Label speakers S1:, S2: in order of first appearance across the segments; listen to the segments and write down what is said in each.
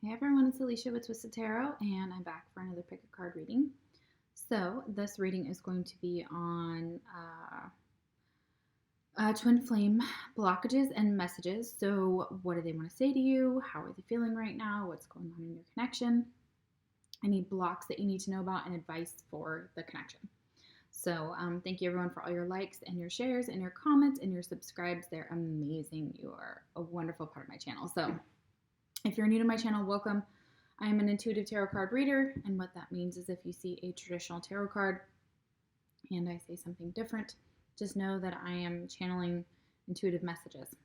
S1: Hey everyone, it's Alicia with Twisted Tarot, and I'm back for another pick a card reading. So this reading is going to be on twin flame blockages and messages. So what do they want to say to you? How are they feeling right now? What's going on in your connection? Any blocks that you need to know about and advice for the connection. So thank you everyone for all your likes and your shares and your comments and your subscribes. They're amazing. You are a wonderful part of my channel. So if you're new to my channel, welcome. I am an intuitive tarot card reader, and what that means is if you see a traditional tarot card and I say something different, just know that I am channeling intuitive messages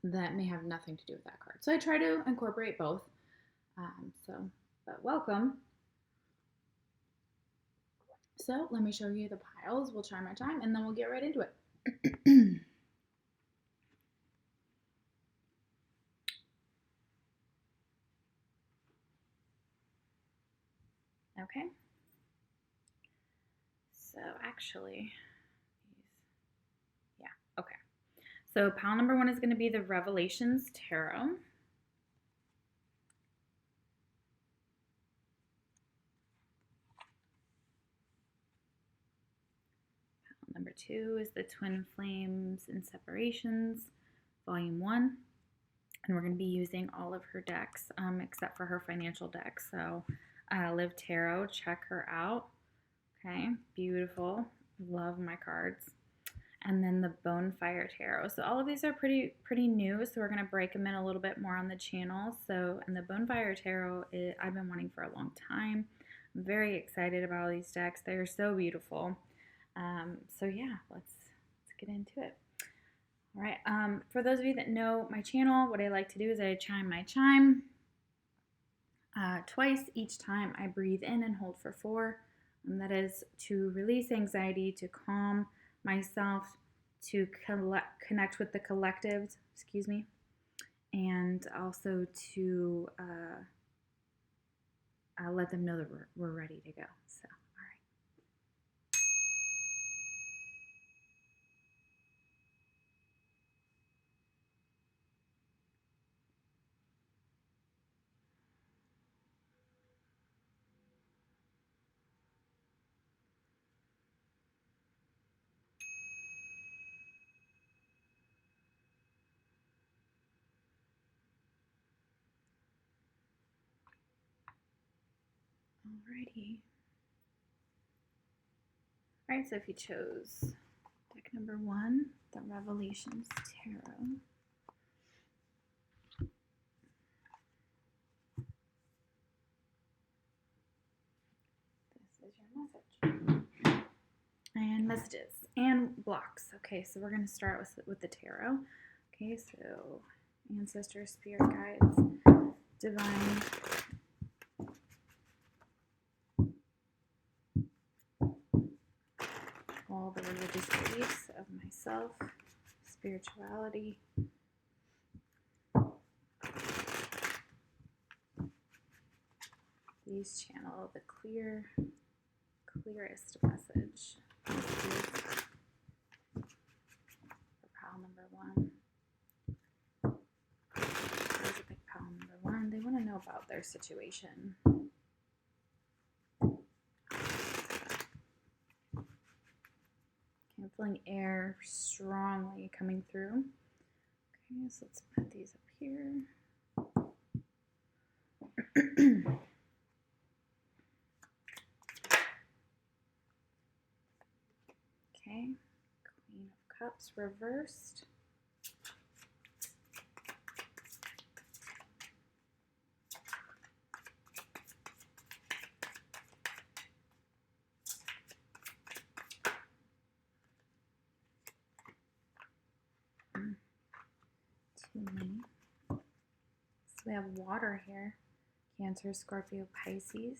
S1: that may have nothing to do with that card. So I try to incorporate both. But welcome. So let me show you the piles. We'll try my time, and then we'll get right into it. Okay. So actually, yeah, okay. So pile number 1 is going to be the Revelations Tarot. Pile number 2 is the Twin Flames and Separations, Volume 1. And we're going to be using all of her decks, except for her financial deck. So LivTarot, check her out. Okay, beautiful. Love my cards. And then the Bonefire Tarot. So all of these are pretty new, so we're going to break them in a little bit more on the channel. So, and the Bonefire Tarot, I've been wanting for a long time. I'm very excited about all these decks. They're so beautiful. So yeah, let's get into it. All right, for those of you that know my channel, what I like to do is I chime my chime twice each time. I breathe in and hold for 4. That is to release anxiety, to calm myself, to connect with the collectives, and also to let them know that we're ready to go. So, all right. Alrighty. All right, so if you chose deck number 1, the Revelations Tarot. This is your message. And messages and blocks. Okay, so we're going to start with the tarot. Okay, so ancestors, spirit guides, divine, all the religious beliefs of myself, spirituality, please channel the clearest message for pile number 1. There's a big pile number 1. They want to know about their situation. I'm feeling air strongly coming through. Okay, so let's put these up here. Okay, Queen of Cups reversed. Too many. So we have water here. Cancer, Scorpio, Pisces.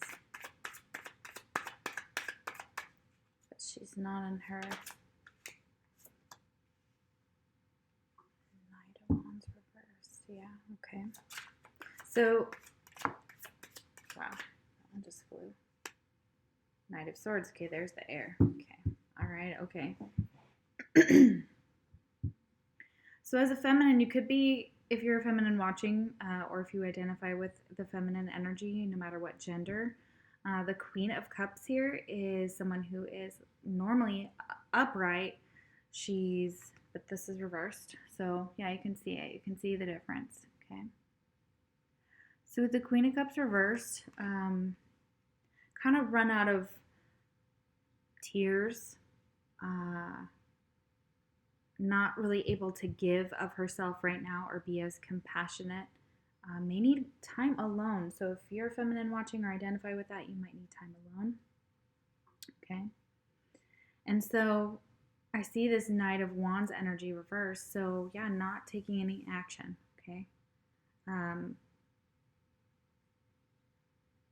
S1: But she's not on her Knight of Wands reversed. Yeah, okay. So, wow, that one just flew. Knight of Swords. Okay, there's the air. Okay, all right, okay. So as a feminine, you could be if you're a feminine watching, or if you identify with the feminine energy, no matter what gender, the Queen of Cups here is someone who is normally upright. But this is reversed. So yeah, you can see it. You can see the difference. Okay. So with the Queen of Cups reversed, kind of run out of tears, not really able to give of herself right now or be as compassionate, may need time alone. So if you're feminine watching or identify with that, you might need time alone. Okay. And so I see this Knight of Wands energy reversed. So yeah, not taking any action. Okay.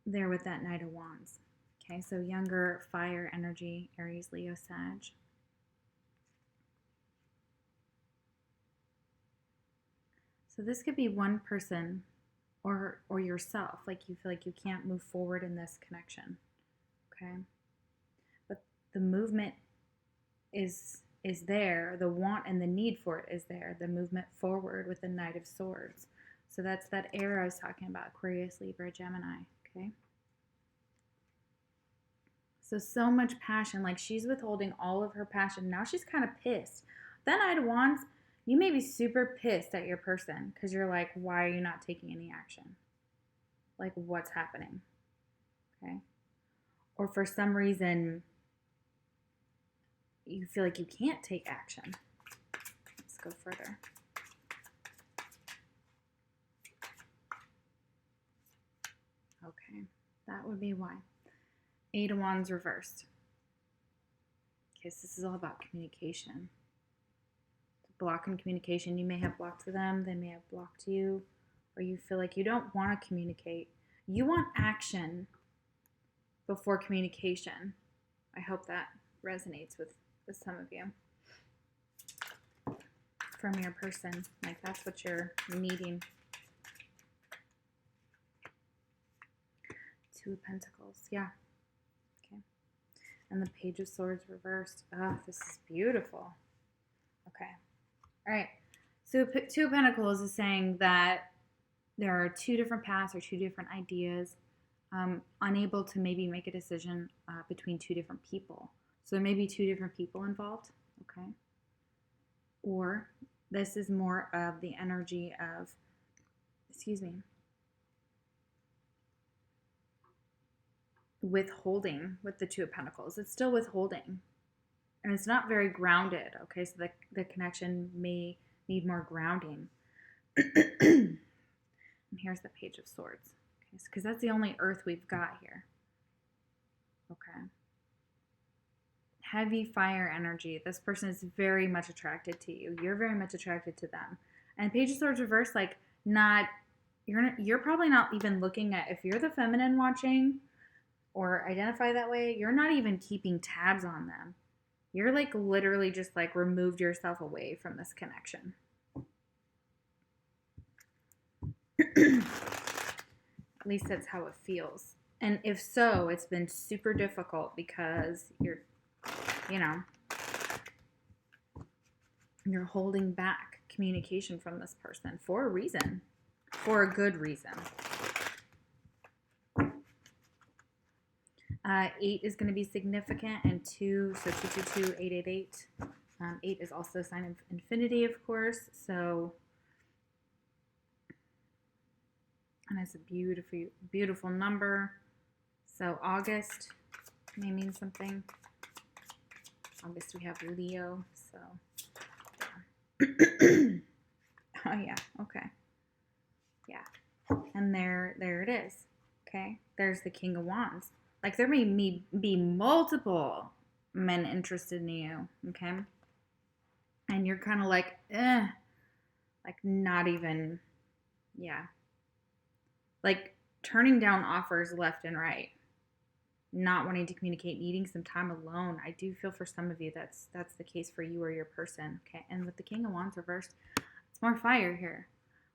S1: There with that Knight of Wands. Okay, so younger fire energy, Aries, Leo, Sag. So this could be one person or yourself, like you feel like you can't move forward in this connection. Okay? But the movement is there. The want and the need for it is there. The movement forward with the Knight of Swords. So that's that air I was talking about, Aquarius, Libra, Gemini. Okay? So much passion. Like she's withholding all of her passion. Now she's kind of pissed. That Knight of Wands, you may be super pissed at your person because you're like, why are you not taking any action? Like, what's happening? Okay. Or for some reason, you feel like you can't take action. Let's go further. Okay. That would be why. Eight of Wands reversed. Okay, so this is all about communication. Block in communication. You may have blocked them, they may have blocked you, or you feel like you don't want to communicate. You want action before communication. I hope that resonates with some of you. From your person. Like that's what you're needing. Two of Pentacles. Yeah. Okay. And the Page of Swords reversed. Oh, this is beautiful. Okay. All right. So Two of Pentacles is saying that there are two different paths or two different ideas, unable to maybe make a decision between two different people. So there may be two different people involved. Okay. Or this is more of the energy of, withholding with the Two of Pentacles. It's still withholding. And it's not very grounded, okay? So the connection may need more grounding. And here's the Page of Swords, okay? Because that's the only earth we've got here. Okay. Heavy fire energy. This person is very much attracted to you. You're very much attracted to them. And Page of Swords reverse, like you're probably not even looking at, if you're the feminine watching or identify that way, you're not even keeping tabs on them. You're like literally just like removed yourself away from this connection. At least that's how it feels. And if so, it's been super difficult because you're holding back communication from this person for a reason, for a good reason. 8 is going to be significant, and 2, so 222, 888. 8 is also a sign of infinity, of course. So, and it's a beautiful, beautiful number. So August may mean something. August we have Leo, so yeah. Oh yeah, okay. Yeah. And there it is. Okay. There's the King of Wands. Like there may be multiple men interested in you, okay? And you're kind of like, like not even, yeah. Like turning down offers left and right. Not wanting to communicate, needing some time alone. I do feel for some of you that's the case for you or your person, okay? And with the King of Wands reversed, it's more fire here.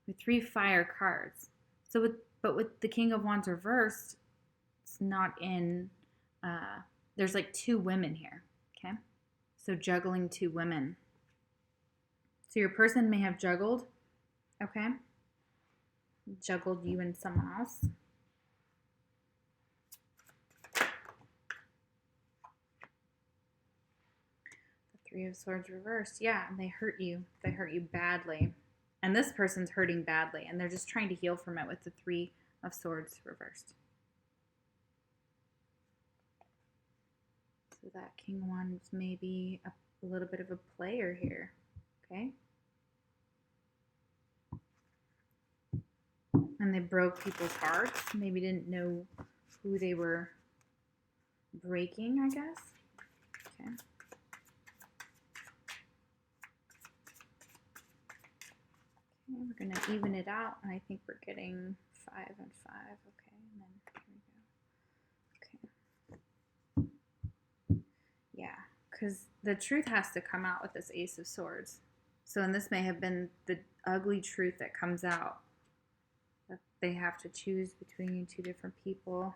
S1: With 3 fire cards. So with the King of Wands reversed, it's not in, there's like 2 women here, okay? So juggling 2 women. So your person may have juggled Okay? Juggled you and someone else. The Three of Swords reversed. Yeah, and they hurt you. They hurt you badly. And this person's hurting badly, and they're just trying to heal from it with the Three of Swords reversed. So that King of Wands may be a little bit of a player here. Okay? And they broke people's hearts. Maybe didn't know who they were breaking, I guess. Okay. Okay, we're going to even it out. And I think we're getting 5 and 5. Okay, and then here we go. Okay. Yeah, because the truth has to come out with this Ace of Swords. So, and this may have been the ugly truth that comes out. That they have to choose between two different people.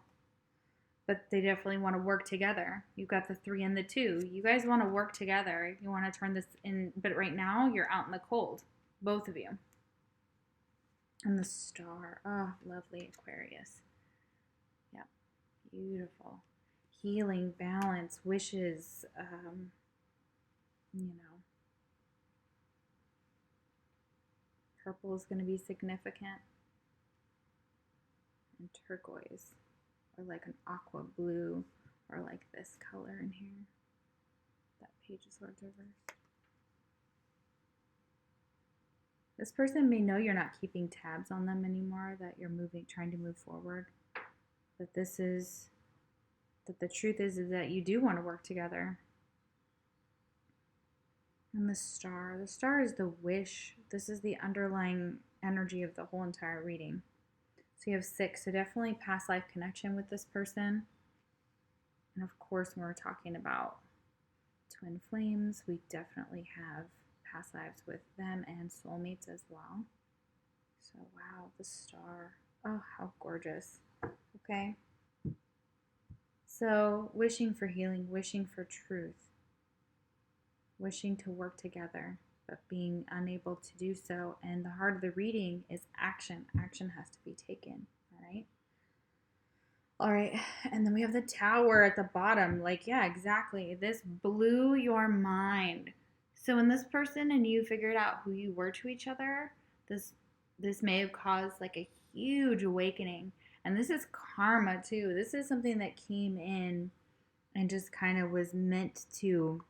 S1: But they definitely want to work together. You've got the 3 and the 2. You guys want to work together. You want to turn this in. But right now, you're out in the cold. Both of you. And the Star. Oh, lovely Aquarius. Yep. Beautiful. Healing, balance, wishes. Purple is going to be significant. And turquoise. Or like an aqua blue, or like this color in here. That Page of Swords reversed. This person may know you're not keeping tabs on them anymore, that you're trying to move forward. That the truth is that you do want to work together. And the Star is the wish. This is the underlying energy of the whole entire reading. So you have 6, so definitely past life connection with this person. And of course, when we're talking about twin flames, we definitely have past lives with them and soulmates as well. So wow, the Star. Oh, how gorgeous. Okay. So wishing for healing, wishing for truth, wishing to work together, but being unable to do so. And the heart of the reading is action. Action has to be taken, all right? All right, and then we have the Tower at the bottom. Like, yeah, exactly. This blew your mind. So when this person and you figured out who you were to each other, this may have caused like a huge awakening. And this is karma too. This is something that came in and just kind of was meant to,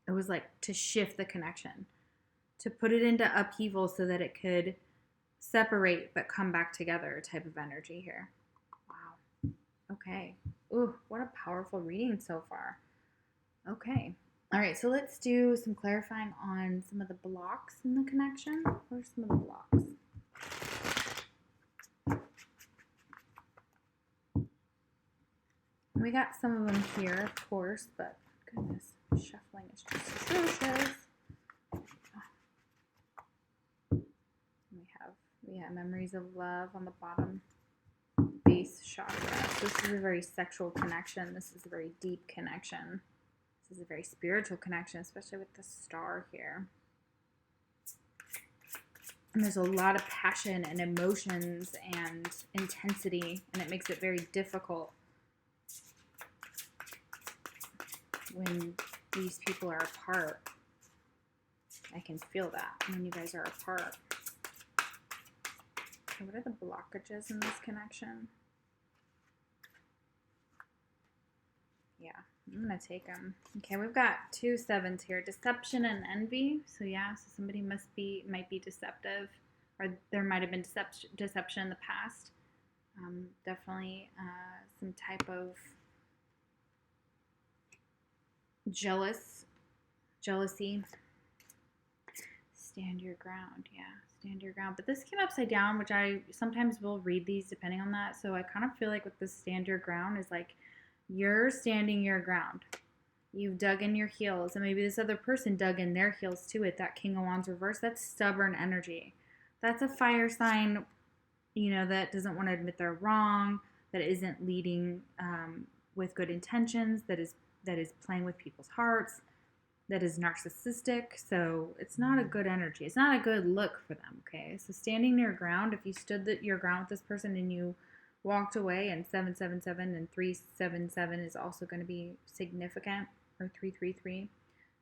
S1: it was like to shift the connection, to put it into upheaval so that it could separate but come back together type of energy here. Wow. Okay. Ooh, what a powerful reading so far. Okay. All right, so let's do some clarifying on some of the blocks in the connection. What are some of the blocks? We got some of them here, of course, but goodness, shuffling is just atrocious. We have memories of love on the bottom base chakra. So this is a very sexual connection. This is a very deep connection. This is a very spiritual connection, especially with the Star here. And there's a lot of passion and emotions and intensity, and it makes it very difficult when these people are apart. I can feel that when you guys are apart. Okay, what are the blockages in this connection? Yeah, I'm going to take them. Okay, we've got 2 7s here. Deception and envy. So yeah, so somebody might be deceptive, or there might have been deception in the past. Definitely some type of jealousy. Stand your ground, yeah. Stand your ground. But this came upside down, which I sometimes will read these depending on that. So I kind of feel like with this stand your ground is like you're standing your ground. You've dug in your heels, and maybe this other person dug in their heels too at that King of Wands reverse. That's stubborn energy. That's a fire sign, that doesn't want to admit they're wrong, that isn't leading with good intentions, that is playing with people's hearts. that is narcissistic. So it's not a good energy. It's not a good look for them. Okay. So standing your ground, if you stood your ground with this person and you walked away, and 777 and 377 is also going to be significant, or 333,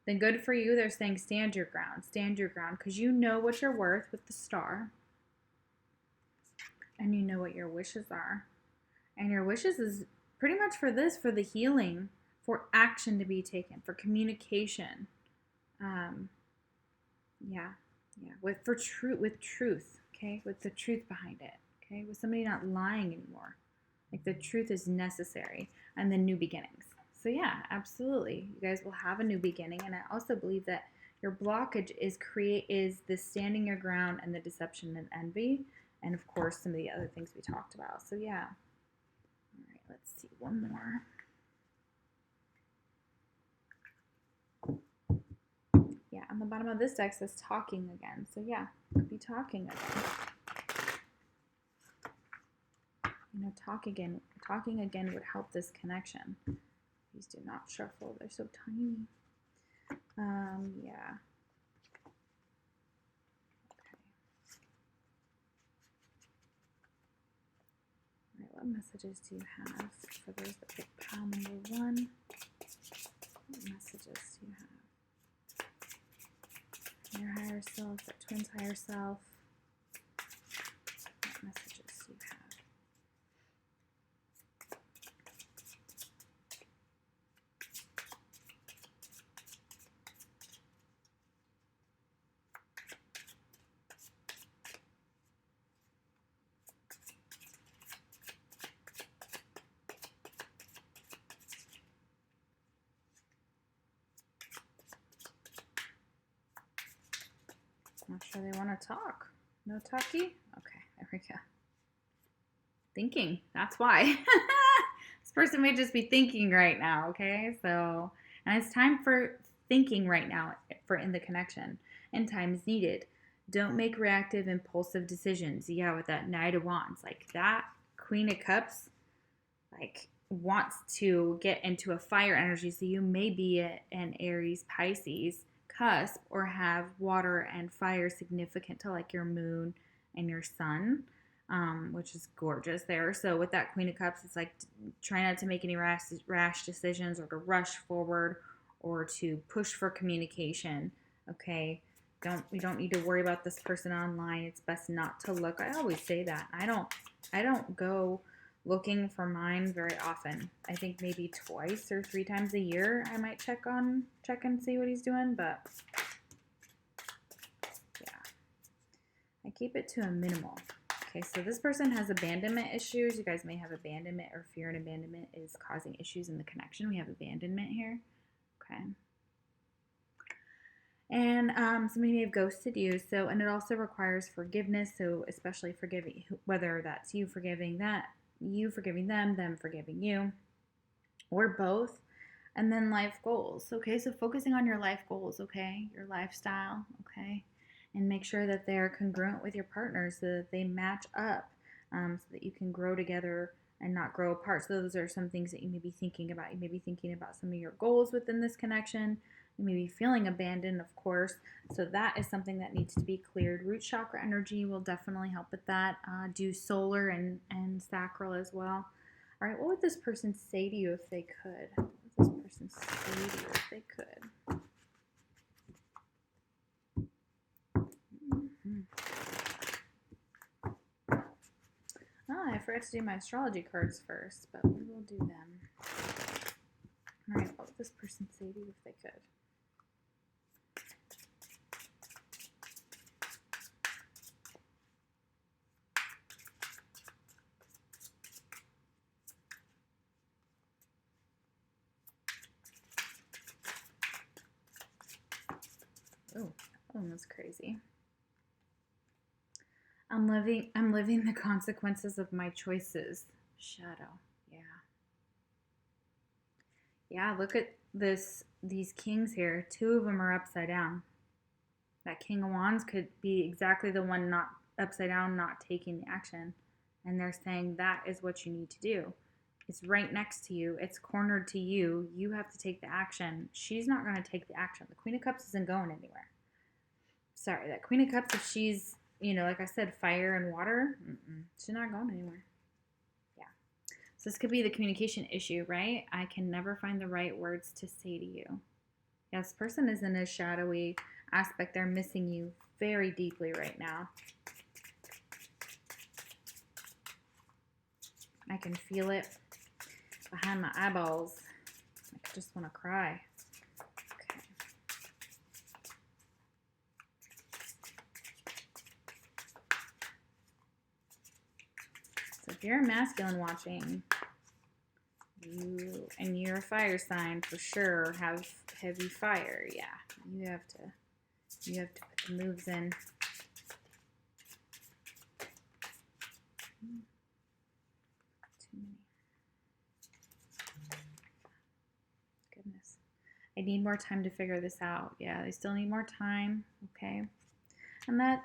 S1: then good for you. They're saying stand your ground, because you know what you're worth with the star, and you know what your wishes are. And your wishes is pretty much for the healing, for action to be taken, for communication. With truth, okay? With the truth behind it, okay? With somebody not lying anymore. Like the truth is necessary, and then new beginnings. So yeah, absolutely. You guys will have a new beginning, and I also believe that your blockage is the standing your ground and the deception and envy, and of course some of the other things we talked about. So yeah. All right, let's see one more. Yeah, on the bottom of this deck says talking again. So yeah, could be talking again. Talking again would help this connection. These do not shuffle. They're so tiny. Yeah. Okay. All right, what messages do you have for those that pick pile number 1? What messages do you have? Your higher self, that twin's higher self. What messages do you have? Not sure they want to talk. No talkie? Okay, there we go. Thinking. That's why. This person may just be thinking right now, okay? So, and it's time for thinking right now for in the connection, and time is needed. Don't make reactive, impulsive decisions. Yeah, with that Knight of Wands. Like that Queen of Cups, like wants to get into a fire energy. So you may be an Aries, Pisces cusp, or have water and fire significant to like your moon and your sun, which is gorgeous there. So with that Queen of Cups, it's like try not to make any rash decisions, or to rush forward, or to push for communication. Okay, we don't need to worry about this person online. It's best not to look. I always say that. I don't go looking for mine very often. I think maybe twice or 3 times a year I might check and see what he's doing, but yeah, I keep it to a minimal. Okay, so this person has abandonment issues. You guys may have abandonment, or fear and abandonment is causing issues in the connection. We have abandonment here. Okay. And somebody may have ghosted you. So, and it also requires forgiveness. So especially forgiving, whether that's you forgiving them forgiving you, or both. And then life goals. Okay, so focusing on your life goals, okay, your lifestyle, okay, and make sure that they're congruent with your partner, so that they match up, so that you can grow together and not grow apart. So those are some things that you may be thinking about. You may be thinking about some of your goals within this connection. You may be feeling abandoned, of course. So that is something that needs to be cleared. Root chakra energy will definitely help with that. Do solar and sacral as well. All right, what would this person say to you if they could? What would this person say to you if they could? Oh, I forgot to do my astrology cards first, but we will do them. All right, what would this person say to you if they could? Oh, that one was crazy. I'm living the consequences of my choices. Shadow. Yeah. Yeah, look at these kings here. 2 of them are upside down. That King of Wands could be exactly the one not upside down, not taking the action. And they're saying that is what you need to do. It's right next to you. It's cornered to you. You have to take the action. She's not going to take the action. The Queen of Cups isn't going anywhere. Sorry, that Queen of Cups, if she's, like I said, fire and water, she's not going anywhere. Yeah. So this could be the communication issue, right? I can never find the right words to say to you. Yeah, this person is in a shadowy aspect. They're missing you very deeply right now. I can feel it behind my eyeballs. I just want to cry. Okay. So if you're a masculine watching, you're a fire sign for sure, have heavy fire. Yeah, you have to put the moves in. Too many. Goodness. I need more time to figure this out. Yeah, they still need more time. Okay. And that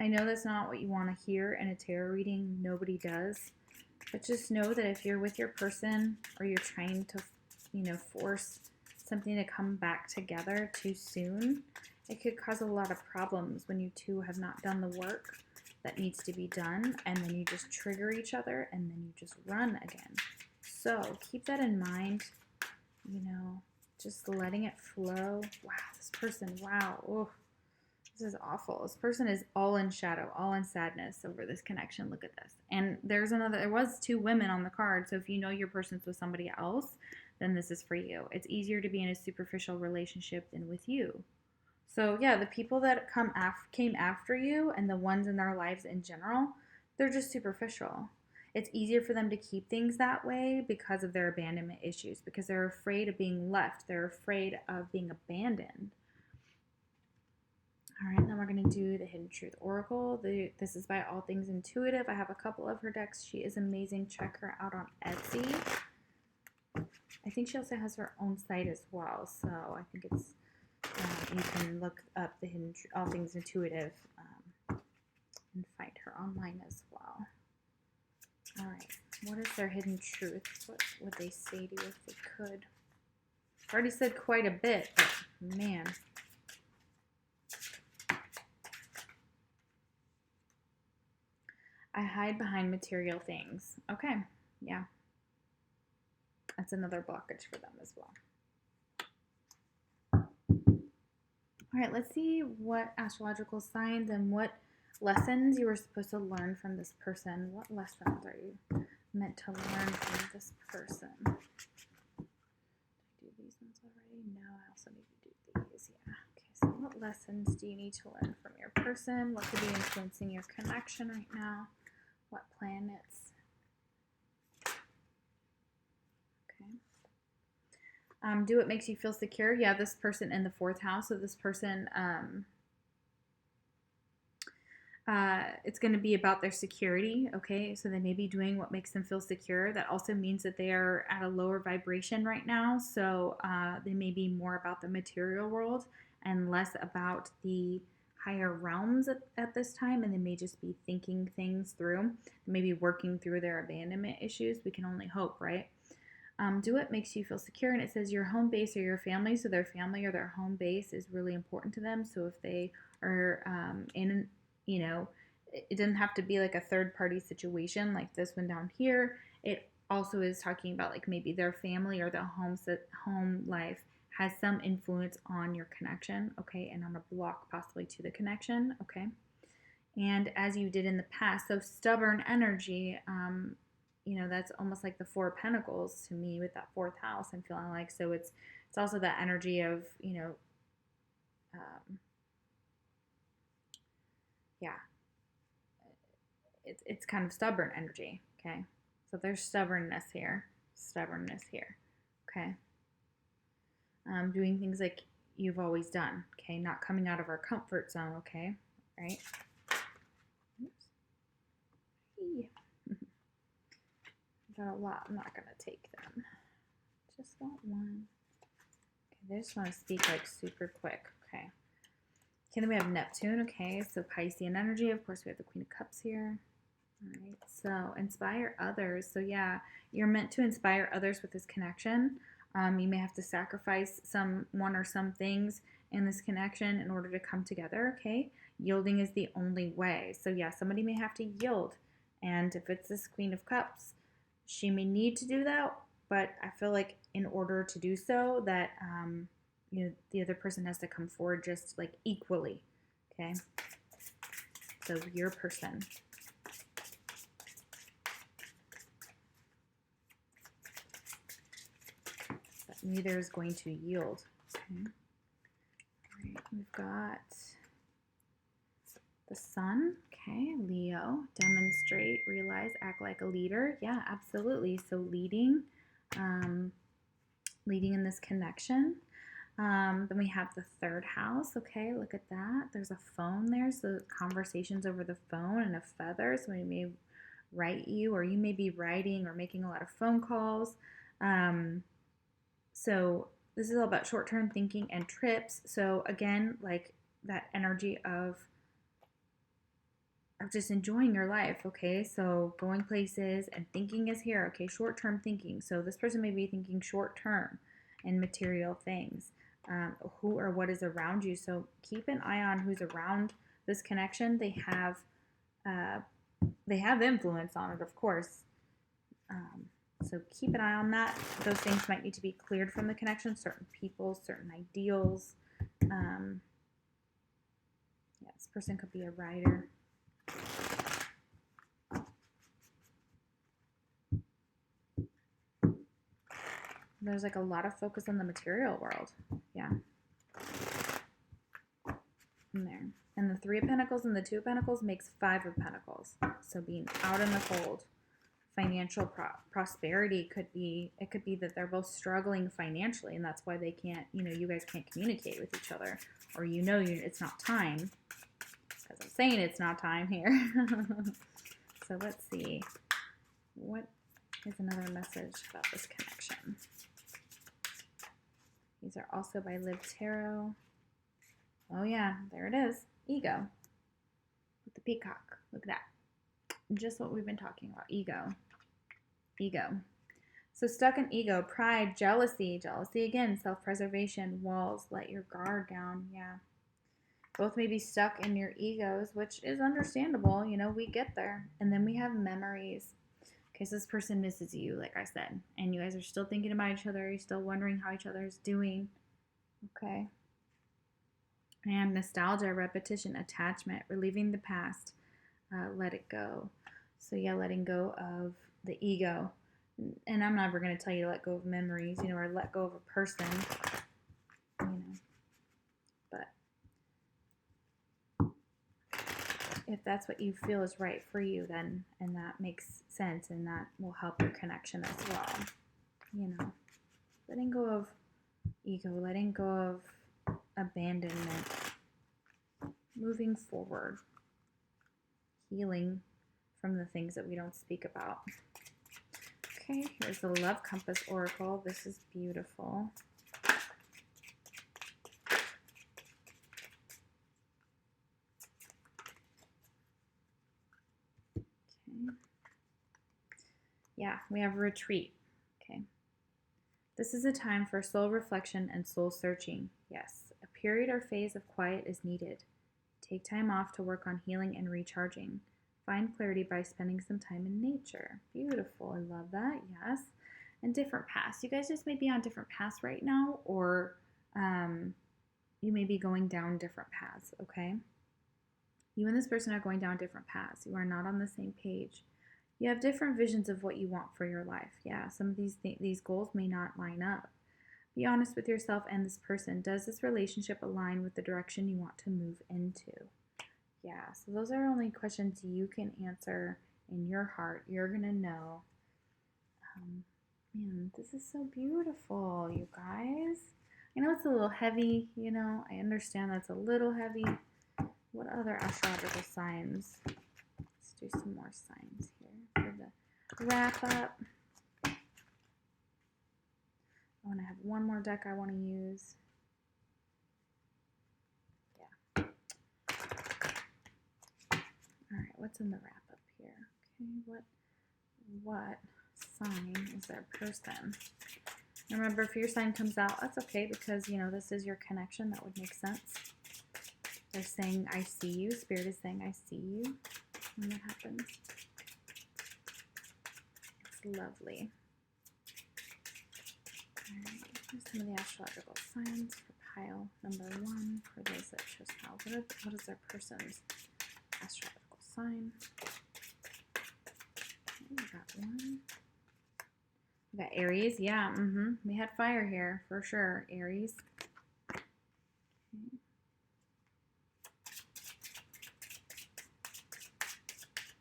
S1: I know that's not what you want to hear in a tarot reading. Nobody does. But just know that if you're with your person or you're trying to, force something to come back together too soon, it could cause a lot of problems when you two have not done the work that needs to be done, and then you just trigger each other and then you just run again. So keep that in mind, just letting it flow. Wow, this person, wow. Oh, this is awful. This person is all in shadow, all in sadness over this connection. Look at this. And there was 2 women on the card. So if you know your person's with somebody else, then this is for you. It's easier to be in a superficial relationship than with you. So yeah, the people that came after you and the ones in their lives in general, they're just superficial. It's easier for them to keep things that way because of their abandonment issues, because they're afraid of being left. They're afraid of being abandoned. All right, then we're going to do the Hidden Truth Oracle. This is by All Things Intuitive. I have a couple of her decks. She is amazing. Check her out on Etsy. I think she also has her own site as well. So I think it's, you can look up the All Things Intuitive and find her online as well. All right, what is their hidden truth? What would they say to you if they could? I've already said quite a bit, but man. I hide behind material things. Okay, yeah. That's another blockage for them as well. All right, let's see what astrological signs and what lessons you were supposed to learn from this person. What lessons are you meant to learn from this person? Did I do these ones already? No, I also need to do these. Yeah. Okay, so what lessons do you need to learn from your person? What could be influencing your connection right now? What planets? Okay. Do what makes you feel secure. Yeah, this person in the 4th house. So this person, it's going to be about their security. Okay, so they may be doing what makes them feel secure. That also means that they are at a lower vibration right now. So they may be more about the material world and less about the higher realms at this time, and they may just be thinking things through, maybe working through their abandonment issues. We can only hope, right? Do what makes you feel secure, and it says your home base or your family. So their family or their home base is really important to them. So if they are in, it doesn't have to be like a third party situation like this one down here. It also is talking about like maybe their family or their home life has some influence on your connection, okay, and on a block possibly to the connection, okay. And as you did in the past, so stubborn energy, that's almost like the 4 of Pentacles to me with that 4th house. I'm feeling like, so it's also that energy of, yeah, it's kind of stubborn energy, okay. So there's stubbornness here, okay. Doing things like you've always done, okay? Not coming out of our comfort zone, okay? Right? Oops. Got a lot. I'm not going to take them. Just got one. Okay, they just want to speak like super quick, okay? Okay, then we have Neptune, okay? So Piscean energy. Of course, we have the Queen of Cups here. All right, So inspire others. So yeah, you're meant to inspire others with this connection. You may have to sacrifice someone or some things in this connection in order to come together. Okay, yielding is the only way. So yeah, somebody may have to yield, and if it's this Queen of Cups, she may need to do that. But I feel like in order to do so, that the other person has to come forward just like equally. Okay, so your person. Neither is going to yield. Okay. All right, we've got the Sun. Okay, Leo, demonstrate, realize, act like a leader. Yeah, absolutely. So leading in this connection. Then we have the 3rd house. Okay, look at that. There's a phone there, so conversations over the phone and a feather. So we may write you, or you may be writing or making a lot of phone calls. So this is all about short-term thinking and trips. So again, like that energy of just enjoying your life, okay? So going places and thinking is here, okay? Short-term thinking. So this person may be thinking short-term and material things. Who or what is around you. So keep an eye on who's around this connection. They have influence on it, of course. So keep an eye on that. Those things might need to be cleared from the connection. Certain people, certain ideals. This person could be a writer. There's like a lot of focus on the material world. Yeah. In there. And the 3 of Pentacles and the 2 of Pentacles makes 5 of Pentacles. So being out in the cold. Financial prosperity could be that they're both struggling financially, and that's why they can't, you guys can't communicate with each other, or it's not time, because I'm saying it's not time here. So let's see, what is another message about this connection? These are also by LivTarot. Oh yeah, there it is, ego with the peacock. Look at that. Just what we've been talking about. Ego. So stuck in ego, pride, jealousy again, self-preservation, walls, let your guard down. Yeah. Both may be stuck in your egos, which is understandable. We get there. And then we have memories. Okay, so this person misses you, like I said, and you guys are still thinking about each other. You're still wondering how each other is doing. Okay. And nostalgia, repetition, attachment, reliving the past. Let it go. So yeah, letting go of the ego. And I'm never going to tell you to let go of memories, or let go of a person, But if that's what you feel is right for you, then, and that makes sense, and that will help your connection as well. Letting go of ego, letting go of abandonment, moving forward. Healing from the things that we don't speak about. Okay, here's the Love Compass Oracle. This is beautiful. Okay. Yeah, we have retreat. Okay. This is a time for soul reflection and soul searching. Yes, a period or phase of quiet is needed. Take time off to work on healing and recharging. Find clarity by spending some time in nature. Beautiful. I love that. Yes. And different paths. You guys just may be on different paths right now, or you may be going down different paths, okay? You and this person are going down different paths. You are not on the same page. You have different visions of what you want for your life. Yeah, some of these goals may not line up. Be honest with yourself and this person. Does this relationship align with the direction you want to move into? Yeah, so those are only questions you can answer in your heart. You're going to know. Man, this is so beautiful, you guys. I know it's a little heavy, I understand that's a little heavy. What other astrological signs? Let's do some more signs here for the wrap up. I want to have one more deck I want to use. Yeah. All right, what's in the wrap up here? What sign is their person? Remember, if your sign comes out, that's okay because, you know, this is your connection. That would make sense. They're saying, I see you. Spirit is saying, I see you when that happens. It's lovely. All right, here's some of the astrological signs for pile number 1 for those that chose pile. What is their person's astrological sign? Okay, we got 1. We got Aries. Yeah, we had fire here for sure. Aries. Okay.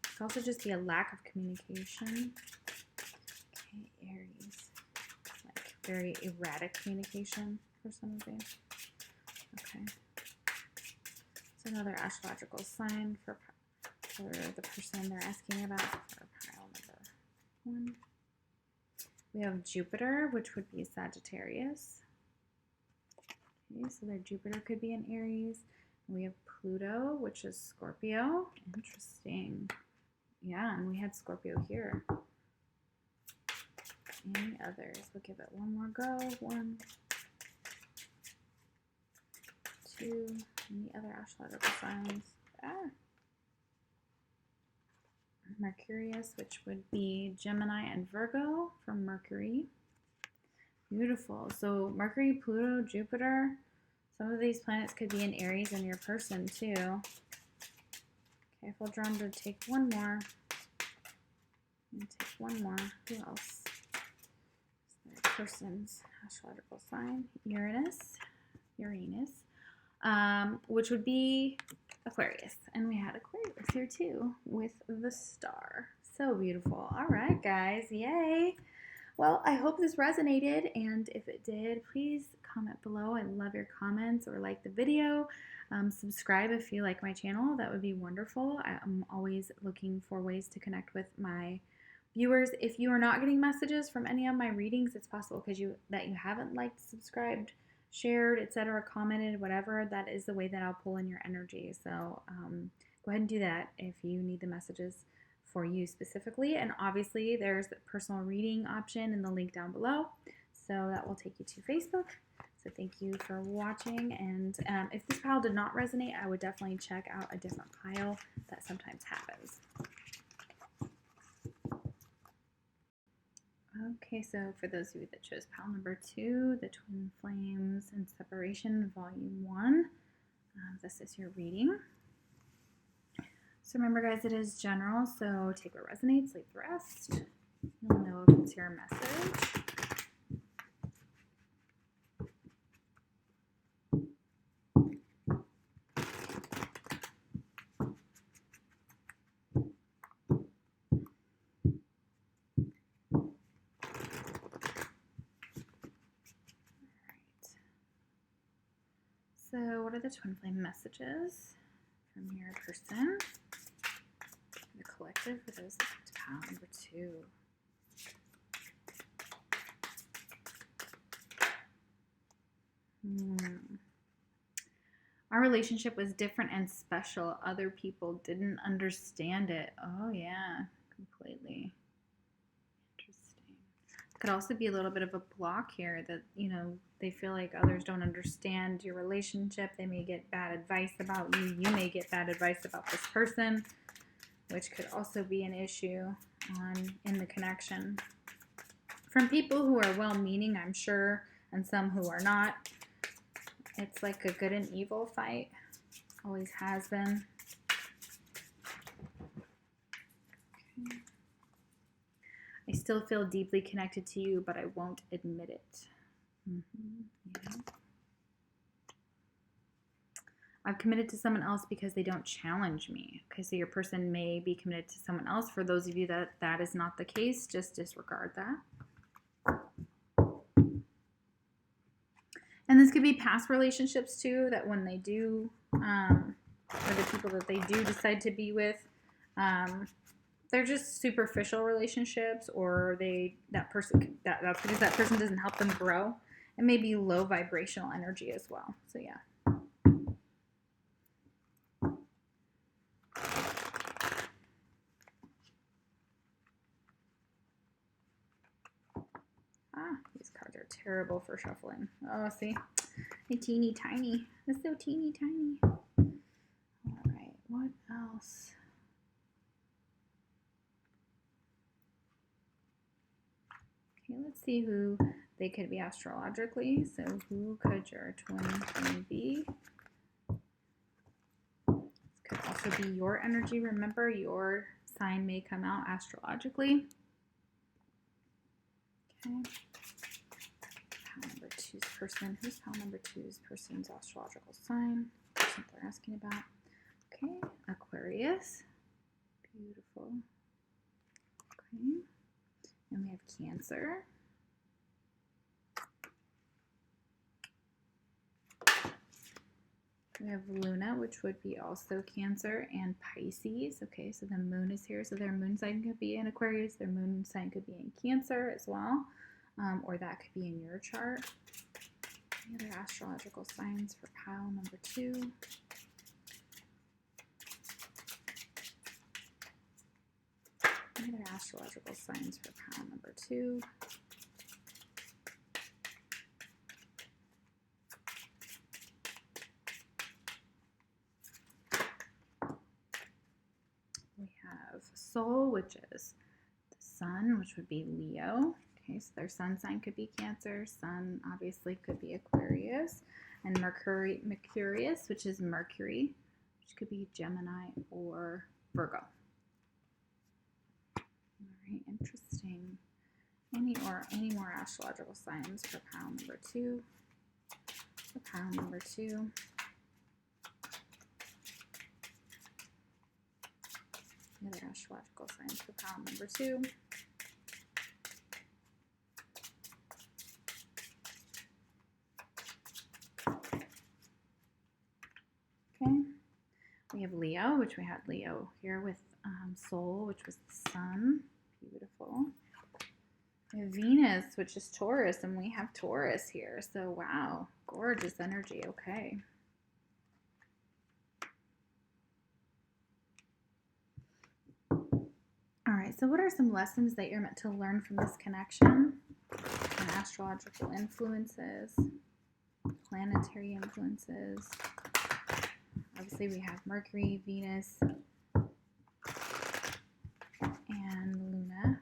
S1: It could also just be a lack of communication. Okay, Aries. Like very erratic communication for some of you. Okay. It's another astrological sign for the person they're asking about for pile number 1. We have Jupiter, which would be Sagittarius. Okay, so their Jupiter could be in Aries. We have Pluto, which is Scorpio. Interesting. Yeah, and we had Scorpio here. Any others? We'll give it one more go. 1, 2. Any other astrological signs? Mercurius, which would be Gemini and Virgo from Mercury. Beautiful. So Mercury, Pluto, Jupiter. Some of these planets could be in Aries in your person too. Okay, I feel drawn to take one more. Take one more. Who else? Their person's astrological sign. Uranus, which would be Aquarius. And we had Aquarius here too with the star. So beautiful. All right, guys. Yay. Well, I hope this resonated. And if it did, please comment below. I love your comments or like the video. Subscribe if you like my channel. That would be wonderful. I'm always looking for ways to connect with my viewers. If you are not getting messages from any of my readings, it's possible because you haven't liked, subscribed, shared, etc., commented, whatever. That is the way that I'll pull in your energy. So go ahead and do that if you need the messages for you specifically. And obviously there's the personal reading option in the link down below. So that will take you to Facebook. So thank you for watching. And if this pile did not resonate, I would definitely check out a different pile. That sometimes happens. Okay, so for those of you that chose pile number 2, the Twin Flames and Separation, Volume 1, this is your reading. So remember, guys, it is general, so take what resonates, leave the rest. You'll know if it's your message. So what are the Twin Flame messages from your person? The collective for those that picked pile number 2. Our relationship was different and special. Other people didn't understand it. Oh yeah, completely. Interesting. Could also be a little bit of a block here that, you know, they feel like others don't understand your relationship. They may get bad advice about you. You may get bad advice about this person, which could also be an issue in the connection. From people who are well-meaning, I'm sure, and some who are not. It's like a good and evil fight. Always has been. Okay. I still feel deeply connected to you, but I won't admit it. Yeah. I've committed to someone else because they don't challenge me. Okay, so your person may be committed to someone else. For those of you that is not the case, just disregard that. And this could be past relationships too, that when they do, or the people that they do decide to be with, they're just superficial relationships, or that's because that person doesn't help them grow. It may be low vibrational energy as well. So yeah. These cards are terrible for shuffling. Oh, see? They're teeny tiny. They're so teeny tiny. All right, what else? Okay, let's see who they could be astrologically. So who could your twin be? This could also be your energy. Remember, your sign may come out astrologically. Okay. Pile number 2's person. Who's pile number 2's person's astrological sign? That's what they're asking about. Okay, Aquarius. Beautiful. Okay. And we have Cancer. We have Luna, which would be also Cancer, and Pisces. Okay, so the moon is here. So their moon sign could be in Aquarius. Their moon sign could be in Cancer as well. Or that could be in your chart. Any other astrological signs for pile number 2? Any other astrological signs for pile number 2? We have Soul, which is the Sun, which would be Leo. Okay, so their sun sign could be Cancer. Sun obviously could be Aquarius. And Mercurius, which is Mercury, which could be Gemini or Virgo. All right, interesting. Any more astrological signs for pile number 2? For pile number 2. Any other astrological signs for pile number 2? Okay. We have Leo, which we had Leo here with Soul, which was the Sun. Beautiful. We have Venus, which is Taurus, and we have Taurus here. So, wow, gorgeous energy. Okay. All right, so what are some lessons that you're meant to learn from this connection? And astrological influences, planetary influences. Obviously, we have Mercury, Venus, and Luna.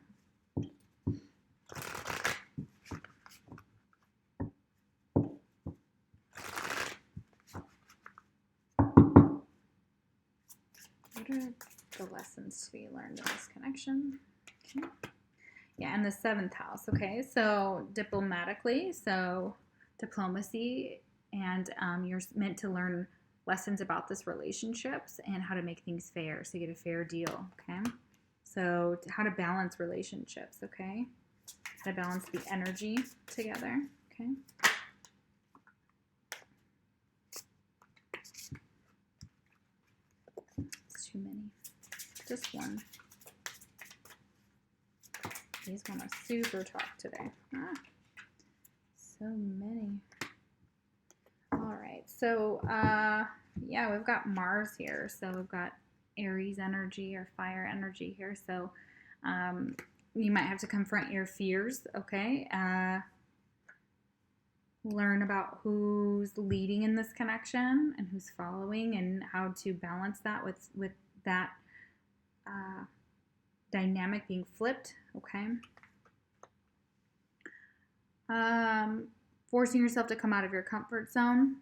S1: What are the lessons to be learned in this connection? Okay. Yeah, and the 7th house. Okay, so diplomatically, so diplomacy, and you're meant to learn lessons about this relationships and how to make things fair, so you get a fair deal. Okay, so how to balance relationships. Okay, how to balance the energy together. Okay. It's too many. Just one. These want to super talk today. So many. All right. So, yeah, we've got Mars here. So we've got Aries energy or fire energy here. So you might have to confront your fears. Okay. Learn about who's leading in this connection and who's following, and how to balance that with that dynamic being flipped. Okay. Forcing yourself to come out of your comfort zone.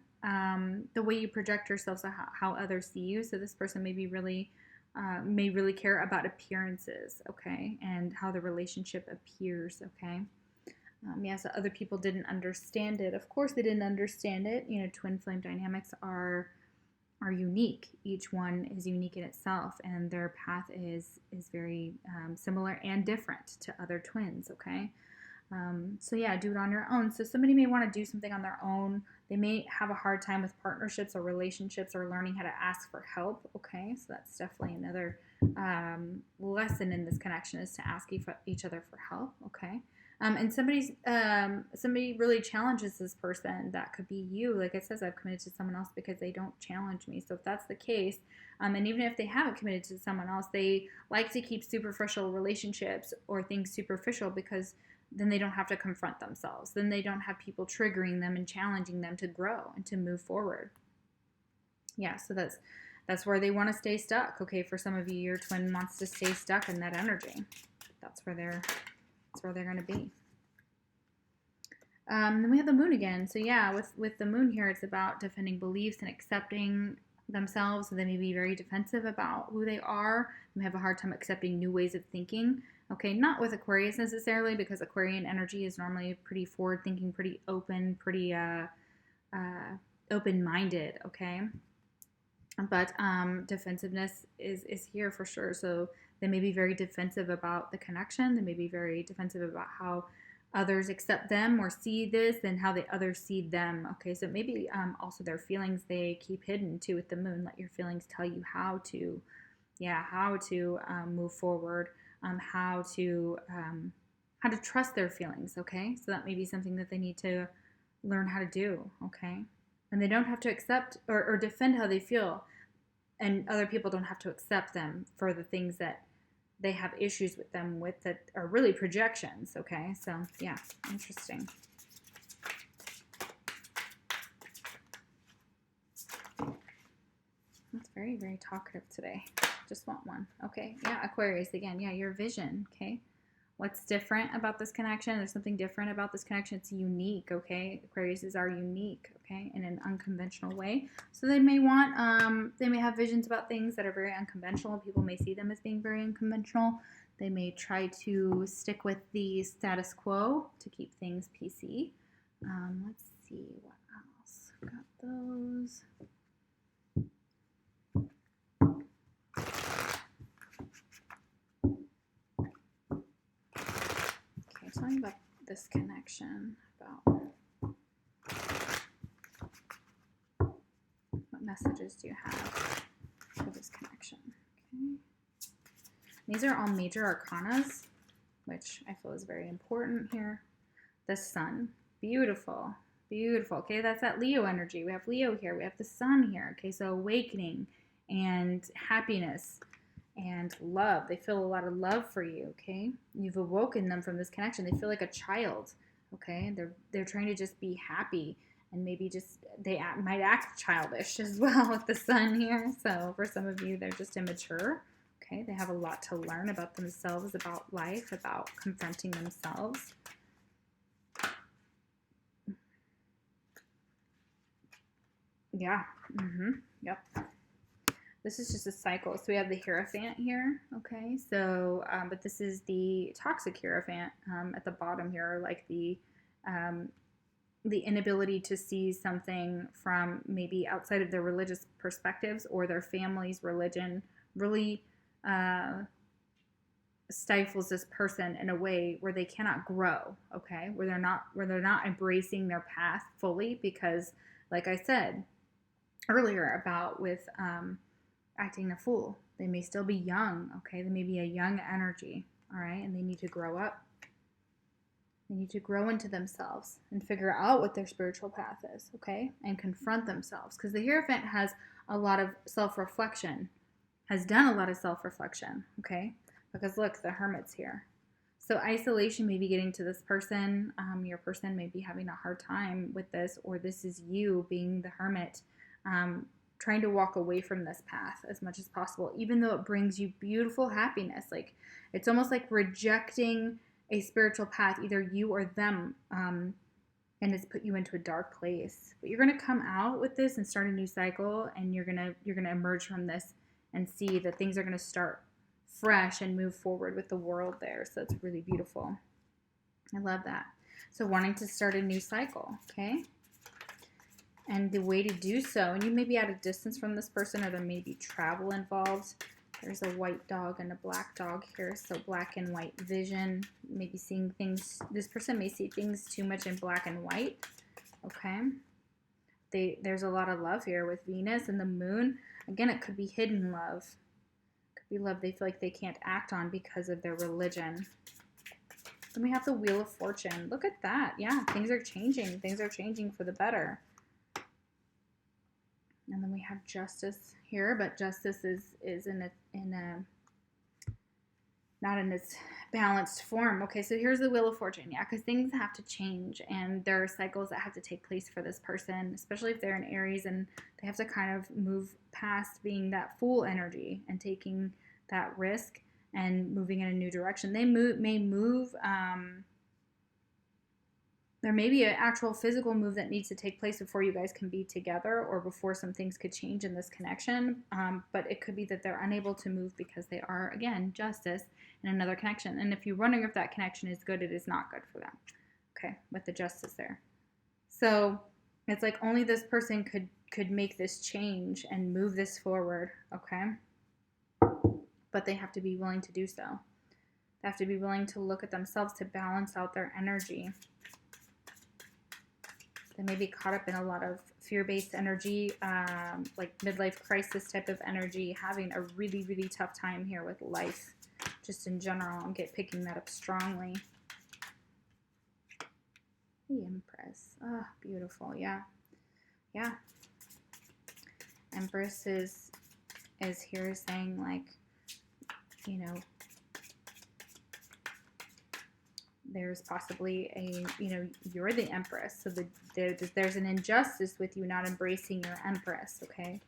S1: The way you project yourself, so how others see you. So this person may really care about appearances, okay, and how the relationship appears, okay. Yeah, so other people didn't understand it. Of course, they didn't understand it. You know, twin flame dynamics are unique. Each one is unique in itself, and their path is very similar and different to other twins, okay? So yeah, do it on your own. So somebody may want to do something on their own. They may have a hard time with partnerships or relationships or learning how to ask for help, okay? So that's definitely another lesson in this connection, is to ask each other for help, okay? And somebody really challenges this person. That could be you. Like it says, I've committed to someone else because they don't challenge me. So if that's the case, and even if they haven't committed to someone else, they like to keep superficial relationships or things superficial because then they don't have to confront themselves. Then they don't have people triggering them and challenging them to grow and to move forward. Yeah, so that's where they want to stay stuck. Okay, for some of you, your twin wants to stay stuck in that energy. That's where they're going to be. Then we have the moon again. So yeah, with the moon here, it's about defending beliefs and accepting themselves. So they may be very defensive about who they are. They have a hard time accepting new ways of thinking. Okay, not with Aquarius necessarily, because Aquarian energy is normally pretty forward-thinking, pretty open, pretty open-minded. Okay, but defensiveness is here for sure. So they may be very defensive about the connection. They may be very defensive about how others accept them or see this and how the others see them. Okay, so maybe also their feelings they keep hidden too with the moon. Let your feelings tell you how to move forward, how to trust their feelings. Okay, so that may be something that they need to learn how to do. Okay, and they don't have to accept or defend how they feel, and other people don't have to accept them for the things that they have issues with them with that are really projections. Okay, so yeah, interesting. That's very, very talkative today. Just want one. Okay, yeah, Aquarius again. Yeah, your vision. Okay, what's different about this connection? There's something different about this connection. It's unique. Okay, Aquariuses are unique. Okay, in an unconventional way. So they may want, they may have visions about things that are very unconventional. People may see them as being very unconventional. They may try to stick with the status quo to keep things PC. Let's see what else. Got those. Okay, tell me about this connection. About what messages do you have for this connection? Okay. These are all major arcanas, which I feel is very important here. The sun, beautiful, beautiful. Okay, that's that Leo energy. We have Leo here. We have the sun here. Okay, so awakening and happiness and love. They feel a lot of love for you. Okay, you've awoken them from this connection. They feel like a child. Okay, they're trying to just be happy, and maybe just they might act childish as well with the sun here. So for some of you, they're just immature. Okay, they have a lot to learn about themselves, about life, about confronting themselves. Yeah. Yep. This is just a cycle. So we have the Hierophant here. Okay. So, but this is the toxic Hierophant at the bottom here, like the inability to see something from maybe outside of their religious perspectives or their family's religion really stifles this person in a way where they cannot grow. Okay. Where they're not embracing their path fully because, like I said earlier about with acting a fool. They may still be young, okay? They may be a young energy, all right? And they need to grow up. They need to grow into themselves and figure out what their spiritual path is, okay? And confront themselves. Because the Hierophant has a lot of self-reflection, has done a lot of self-reflection, okay? Because look, the Hermit's here. So isolation may be getting to this person. Your person may be having a hard time with this, or this is you being the Hermit, trying to walk away from this path as much as possible, even though it brings you beautiful happiness. Like it's almost like rejecting a spiritual path, either you or them, and it's put you into a dark place. But you're gonna come out with this and start a new cycle, and you're gonna emerge from this and see that things are gonna start fresh and move forward with the world there. So it's really beautiful. I love that. So wanting to start a new cycle, okay? And the way to do so, and you may be at a distance from this person, or there may be travel involved. There's a white dog and a black dog here, so black and white vision. Maybe seeing things, this person may see things too much in black and white, okay? There's a lot of love here with Venus and the moon. Again, it could be hidden love. It could be love they feel like they can't act on because of their religion. Then we have the Wheel of Fortune. Look at that. Yeah, things are changing. Things are changing for the better. And then we have Justice here, but Justice is in not in its balanced form. Okay, so here's the Wheel of Fortune. Yeah, because things have to change and there are cycles that have to take place for this person, especially if they're in Aries, and they have to kind of move past being that Fool energy and taking that risk and moving in a new direction. They may move. There may be an actual physical move that needs to take place before you guys can be together, or before some things could change in this connection. But it could be that they're unable to move because they are, again, justice in another connection. And if you're wondering if that connection is good, it is not good for them. Okay, with the justice there. So it's like only this person could make this change and move this forward. Okay, but they have to be willing to do so. They have to be willing to look at themselves to balance out their energy. They may be caught up in a lot of fear-based energy, like midlife crisis type of energy, having a really, really tough time here with life, just in general. I'm picking that up strongly. The Empress. Oh, beautiful. Yeah. Yeah. Empress is here saying, like, you know, there's possibly you're the Empress. So there's an injustice with you not embracing your Empress, okay?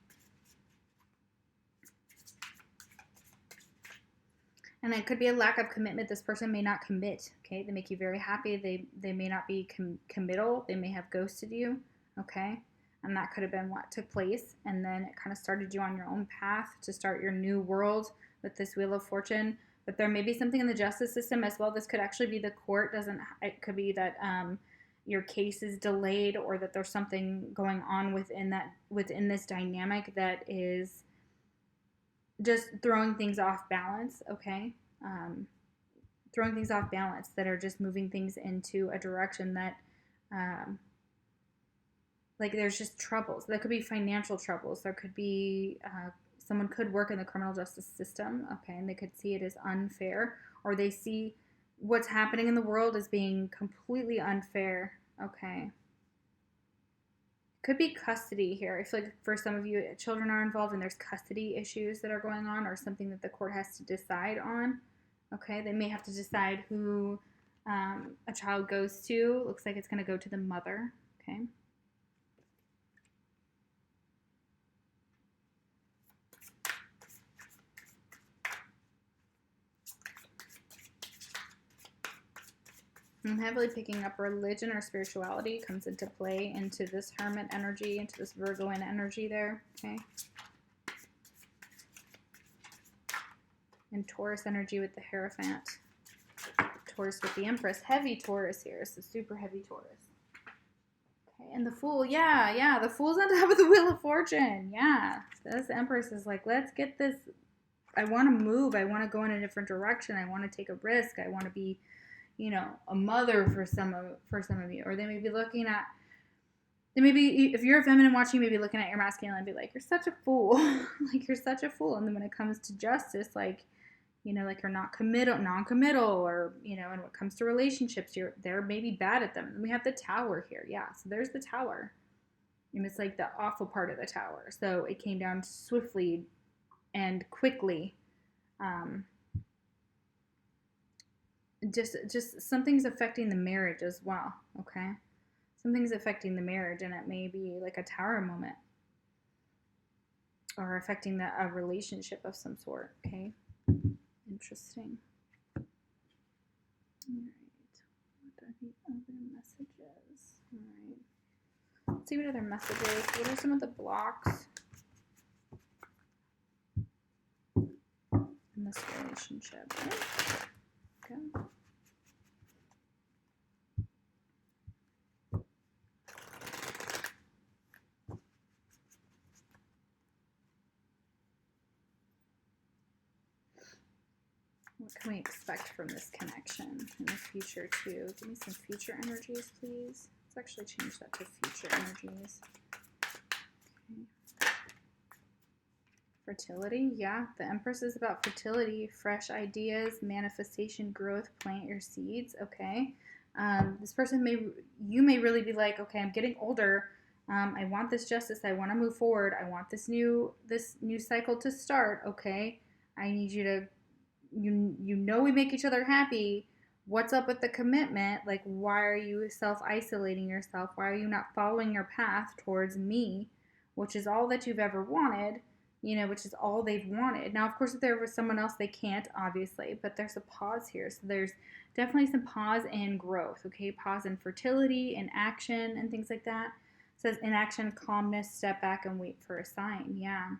S1: And it could be a lack of commitment. This person may not commit, okay? They make you very happy. They may not be committal. They may have ghosted you, okay? And that could have been what took place. And then it kind of started you on your own path to start your new world with this Wheel of Fortune. But there may be something in the justice system as well. This could actually be the court. It could be that your case is delayed, or that there's something going on within this dynamic that is just throwing things off balance, okay? Throwing things off balance, that are just moving things into a direction that, like, there's just troubles. There could be financial troubles. There could be, someone could work in the criminal justice system, okay, and they could see it as unfair, or they see what's happening in the world as being completely unfair, okay? Could be custody here. I feel like for some of you, children are involved and there's custody issues that are going on, or something that the court has to decide on. Okay, they may have to decide who a child goes to. Looks like it's going to go to the mother. Okay. I'm heavily picking up religion or spirituality comes into play into this Hermit energy, into this Virgoan energy there, okay? And Taurus energy with the Hierophant. Taurus with the Empress. Heavy Taurus here, so super heavy Taurus. Okay, and the Fool, yeah, the Fool's on top of the Wheel of Fortune, yeah. This Empress is like, let's get this, I want to move, I want to go in a different direction, I want to take a risk, I want to be, a mother for some of you. Or they may be looking at, if you're a feminine watching, you may be looking at your masculine and be like, you're such a fool. Like, you're such a fool. And then when it comes to justice, like, like you're not non-committal, or, and when it comes to relationships, they're maybe bad at them. And we have the Tower here. Yeah, so there's the Tower. And it's like the awful part of the Tower. So it came down swiftly and quickly. Just something's affecting the marriage as well, okay? Something's affecting the marriage, and it may be like a Tower moment, or affecting a relationship of some sort, okay? Interesting. All right. What are the other messages? All right. Let's see what other messages. What are some of the blocks in this relationship? Okay. What can we expect from this connection in the future, too? Give me some future energies, please. Let's actually change that to future energies. Okay. Fertility, yeah. The Empress is about fertility, fresh ideas, manifestation, growth, plant your seeds, okay? This person you may really be like, okay, I'm getting older. I want this justice. I want to move forward. I want this new cycle to start, okay? I need you to you know we make each other happy. What's up with the commitment? Like, why are you self-isolating yourself? Why are you not following your path towards me, which is all that you've ever wanted, which is all they've wanted. Now, of course, if there was someone else, they can't, obviously, but there's a pause here. So there's definitely some pause and growth, okay? Pause in fertility and action and things like that. It says in action, calmness, step back and wait for a sign. Yeah.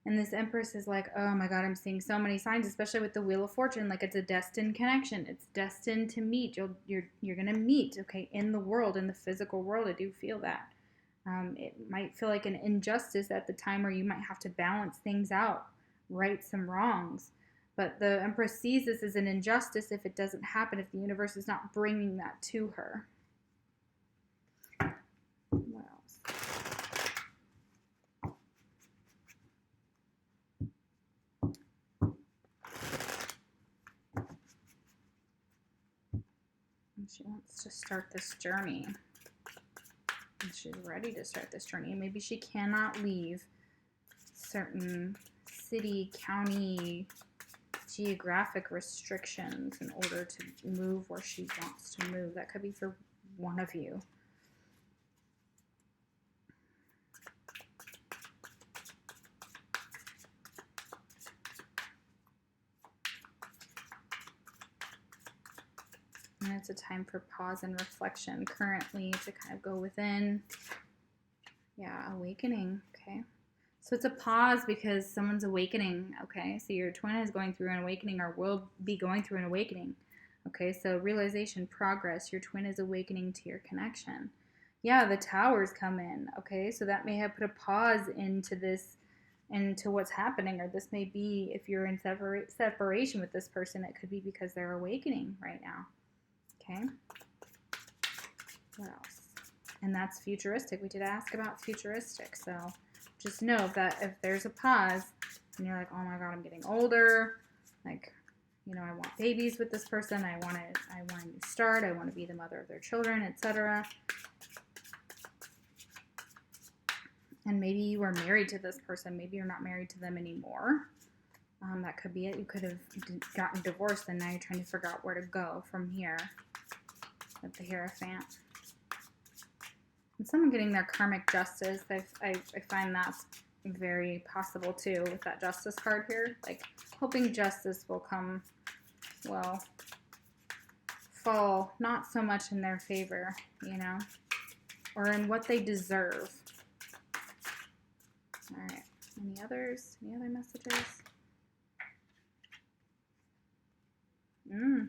S1: And this Empress is like, oh my God, I'm seeing so many signs, especially with the Wheel of Fortune. Like, it's a destined connection. It's destined to meet. You're gonna meet, okay, in the world, in the physical world. I do feel that. It might feel like an injustice at the time, where you might have to balance things out, right some wrongs. But the Empress sees this as an injustice if it doesn't happen, if the universe is not bringing that to her. What else? She wants to start this journey. And she's ready to start this journey. Maybe she cannot leave certain city, county, geographic restrictions in order to move where she wants to move. That could be for one of you. And it's a time for pause and reflection currently, to kind of go within. Yeah, awakening, okay? So it's a pause because someone's awakening, okay? So your twin is going through an awakening, or will be going through an awakening, okay? So realization, progress, your twin is awakening to your connection. Yeah, the towers come in, okay? So that may have put a pause into this, into what's happening, or this may be, if you're in separation with this person, it could be because they're awakening right now, okay? What else? And that's futuristic. We did ask about futuristic, so just know that if there's a pause and you're like, oh my God, I'm getting older, like, I want babies with this person, I want a new start, I want to be the mother of their children, etc. And maybe you are married to this person, maybe you're not married to them anymore. That could be it. You could have gotten divorced, and now you're trying to figure out where to go from here with the Hierophant. And someone getting their karmic justice, I find that's very possible too with that Justice card here. Like, hoping justice will come, well, fall not so much in their favor, or in what they deserve. All right. Any others? Any other messages?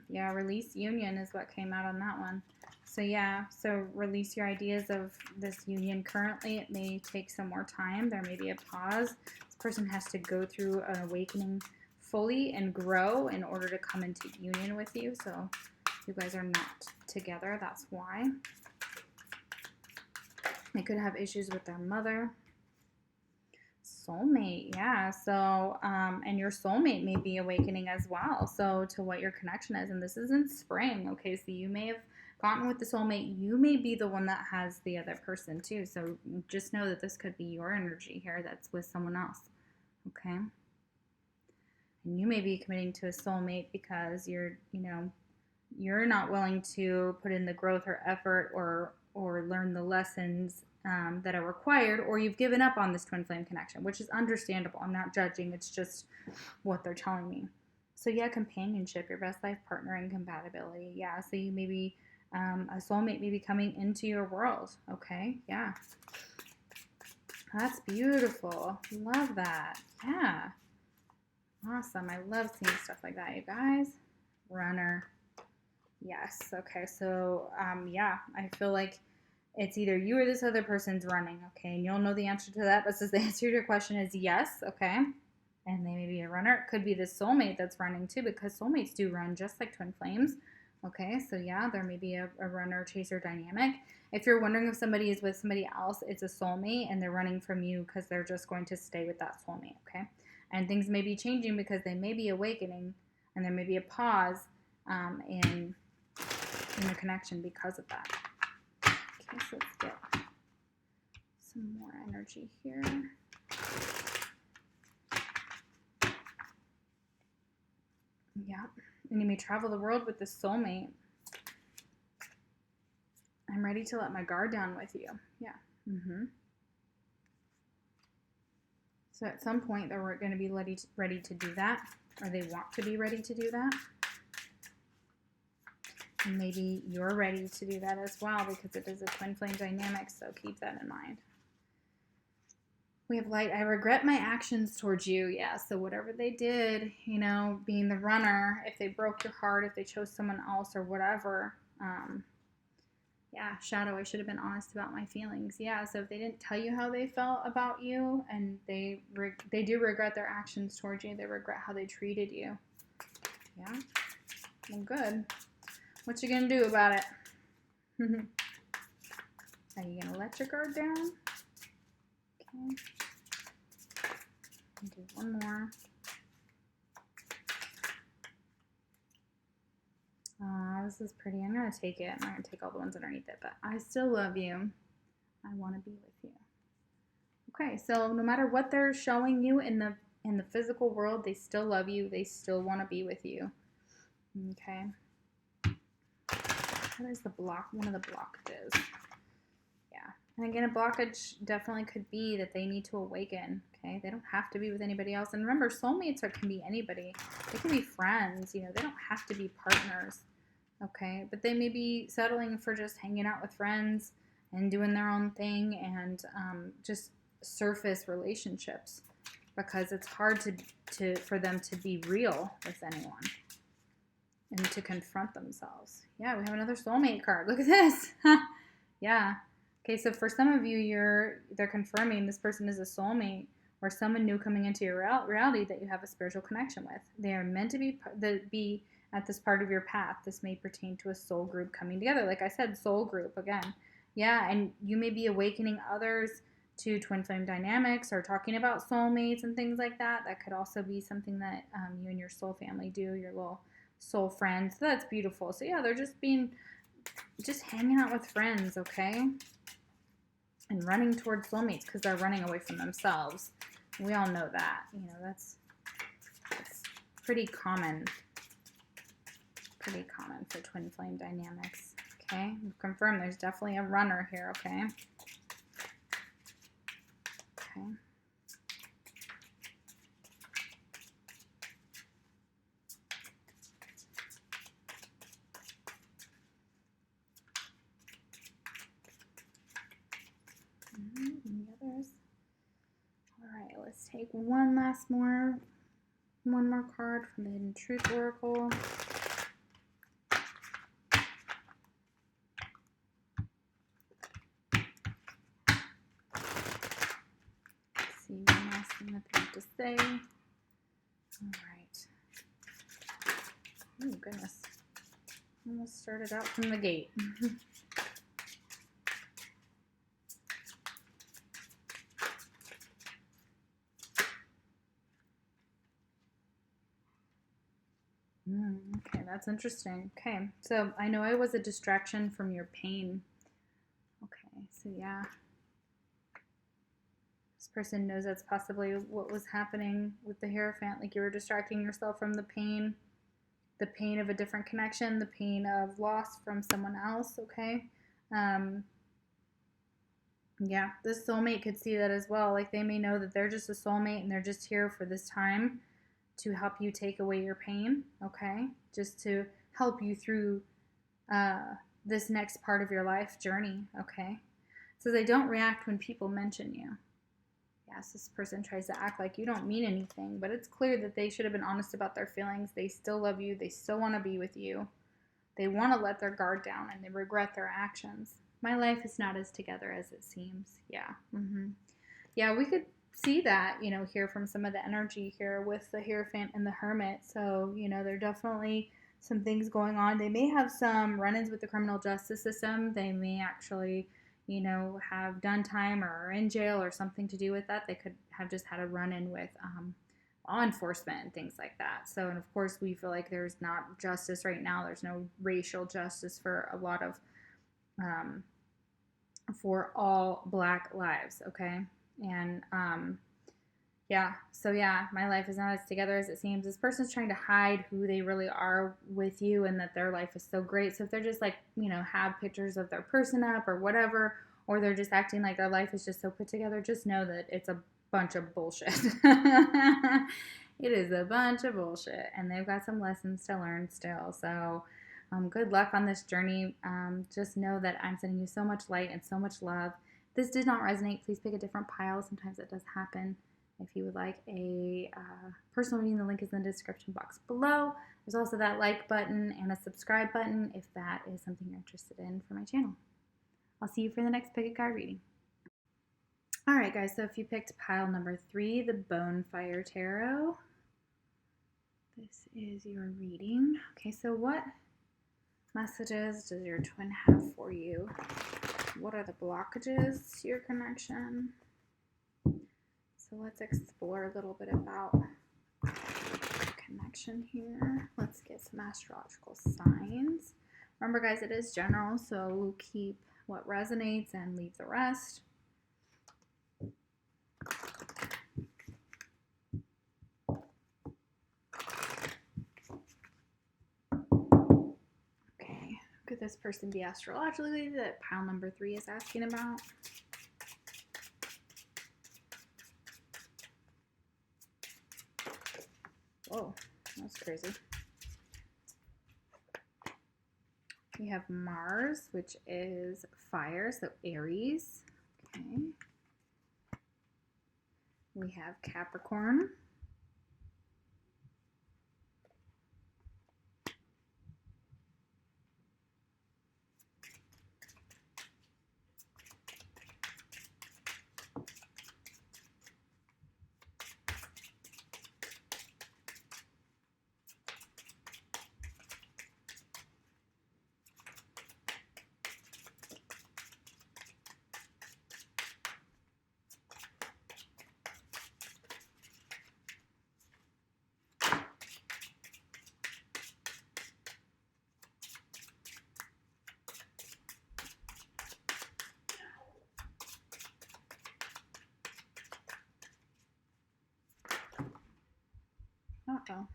S1: Yeah, release union is what came out on that one. So yeah, so release your ideas of this union currently. It may take some more time. There may be a pause. This person has to go through an awakening fully and grow in order to come into union with you. So you guys are not together. That's why. They could have issues with their mother. Soulmate, yeah. So, and your soulmate may be awakening as well. So to what your connection is. And this is in spring, okay? So you may have gotten with the soulmate. You may be the one that has the other person too. So just know that this could be your energy here that's with someone else, okay? And you may be committing to a soulmate because you're not willing to put in the growth or effort or learn the lessons that are required, or you've given up on this twin flame connection, which is understandable. I'm not judging. It's just what they're telling me. So yeah, companionship, your best life partner, and compatibility. Yeah, so you may be, a soulmate may be coming into your world. Okay, yeah. That's beautiful. Love that. Yeah. Awesome. I love seeing stuff like that, you guys. Runner. Yes. Okay, so yeah, I feel like it's either you or this other person's running, okay? And you'll know the answer to that. But since the answer to your question is yes, okay? And they may be a runner. It could be the soulmate that's running too, because soulmates do run just like twin flames, okay? So yeah, there may be a runner-chaser dynamic. If you're wondering if somebody is with somebody else, it's a soulmate, and they're running from you because they're just going to stay with that soulmate, okay? And things may be changing because they may be awakening, and there may be a pause in the connection because of that. Okay, so let's get some more energy here. Yeah. And you may travel the world with this soulmate. I'm ready to let my guard down with you. Yeah. So at some point, they're going to be ready to do that, or they want to be ready to do that. And maybe you're ready to do that as well, because it is a twin flame dynamic, so keep that in mind. We have light. I regret my actions towards you. Yeah, so whatever they did, you know, being the runner, if they broke your heart, if they chose someone else or whatever, yeah, shadow, I should have been honest about my feelings. Yeah, so if they didn't tell you how they felt about you, and they do regret their actions towards you, they regret how they treated you. Yeah, well, good. What you gonna do about it? Are you gonna let your guard down? Okay. Do one more. This is pretty. I'm going to take it. I'm not going to take all the ones underneath it, but I still love you. I want to be with you. Okay, so no matter what they're showing you in the physical world, they still love you. They still want to be with you. Okay. What is one of the blockages? Yeah. And again, a blockage definitely could be that they need to awaken. Okay. They don't have to be with anybody else. And remember, soulmates can be anybody. They can be friends. You know, they don't have to be partners. Okay. But they may be settling for just hanging out with friends and doing their own thing, and just surface relationships, because it's hard for them to be real with anyone and to confront themselves. Yeah, we have another soulmate card. Look at this. Yeah. Okay, so for some of you, they're confirming this person is a soulmate or someone new coming into your reality that you have a spiritual connection with. They are meant to be at this part of your path. This may pertain to a soul group coming together. Like I said, soul group again. Yeah, and you may be awakening others to twin flame dynamics, or talking about soulmates and things like that. That could also be something that you and your soul family do, your little soul friends. So that's beautiful. So yeah, they're just hanging out with friends, okay? And running towards soulmates because they're running away from themselves. We all know that. You know, that's pretty common. Pretty common for twin flame dynamics. Okay, we've confirmed there's definitely a runner here, okay? Okay. Any others? All right, let's take one more card from the Hidden Truth Oracle. Let's see one last thing that they have to say. All right. Oh, goodness. Almost started out from the gate. Okay, that's interesting. Okay, so I know I was a distraction from your pain. Okay, so yeah. This person knows that's possibly what was happening with the Hierophant. Like, you were distracting yourself from the pain of a different connection, the pain of loss from someone else, okay? Yeah, this soulmate could see that as well. Like, they may know that they're just a soulmate and they're just here for this time to help you take away your pain, okay? Just to help you through this next part of your life journey, okay? So they don't react when people mention you. Yes, this person tries to act like you don't mean anything, but it's clear that they should have been honest about their feelings. They still love you. They still want to be with you. They want to let their guard down, and they regret their actions. My life is not as together as it seems. Yeah. Yeah, we could see that, you know, here from some of the energy here with the Hierophant and the Hermit. So, you know, there are definitely some things going on. They may have some run-ins with the criminal justice system. They may actually, you know, have done time or are in jail or something to do with that. They could have just had a run-in with law enforcement and things like that. So, and of course, we feel like there's not justice right now. There's no racial justice for a lot of, for all Black lives, okay? And Yeah. So yeah, my life is not as together as it seems. This person's trying to hide who they really are with you and that their life is so great. So if they're just like, have pictures of their person up or whatever, or they're just acting like their life is just so put together, just know that it's a bunch of bullshit. It is a bunch of bullshit. And they've got some lessons to learn still. So good luck on this journey. Just know that I'm sending you so much light and so much love. If this did not resonate, please pick a different pile. Sometimes it does happen. If you would like a personal reading, the link is in the description box below. There's also that like button and a subscribe button if that is something you're interested in for my channel. I'll see you for the next pick a card reading. All right, guys, so if you picked pile number 3, the Bonefire Tarot, this is your reading. Okay, so what messages does your twin have for you? What are the blockages to your connection? So let's explore a little bit about connection here. Let's get some astrological signs. Remember, guys, it is general, so we'll keep what resonates and leave the rest. Okay, could this person be astrologically that pile number 3 is asking about? Whoa, that's crazy. We have Mars, which is fire, so Aries. Okay. We have Capricorn. Uh-oh.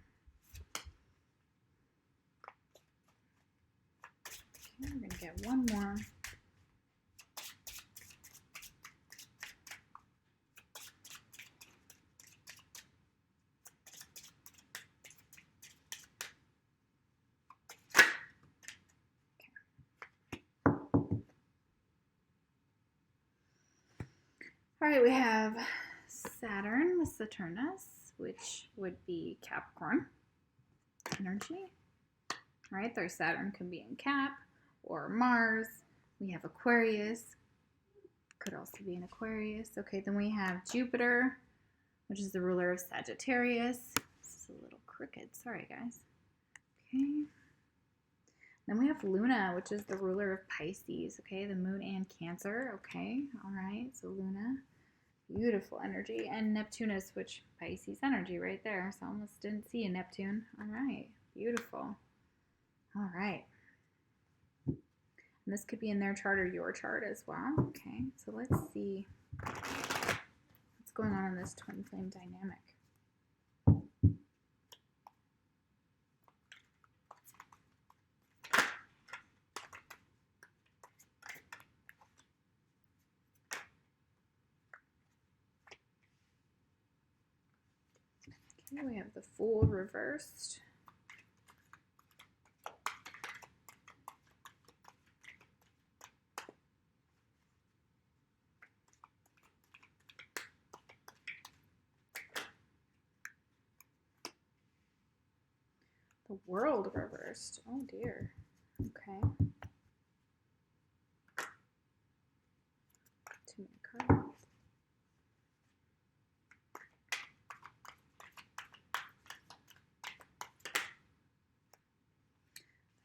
S1: Okay, we're going to get one more. All right, we have Saturn with Saturnus, which would be Capricorn energy. All right, their Saturn can be in Cap or Mars. We have Aquarius, could also be in Aquarius. Okay, then we have Jupiter, which is the ruler of Sagittarius. This is a little crooked, sorry guys. Okay. Then we have Luna, which is the ruler of Pisces, okay, the moon and Cancer, okay, all right, so Luna, beautiful energy, and Neptunus, which Pisces energy right there, so I almost didn't see a Neptune, all right, beautiful, all right, and this could be in their chart or your chart as well, okay, so let's see what's going on in this twin flame dynamic. Okay, we have the Fool reversed. The World reversed. Oh dear. Okay. Too many cards.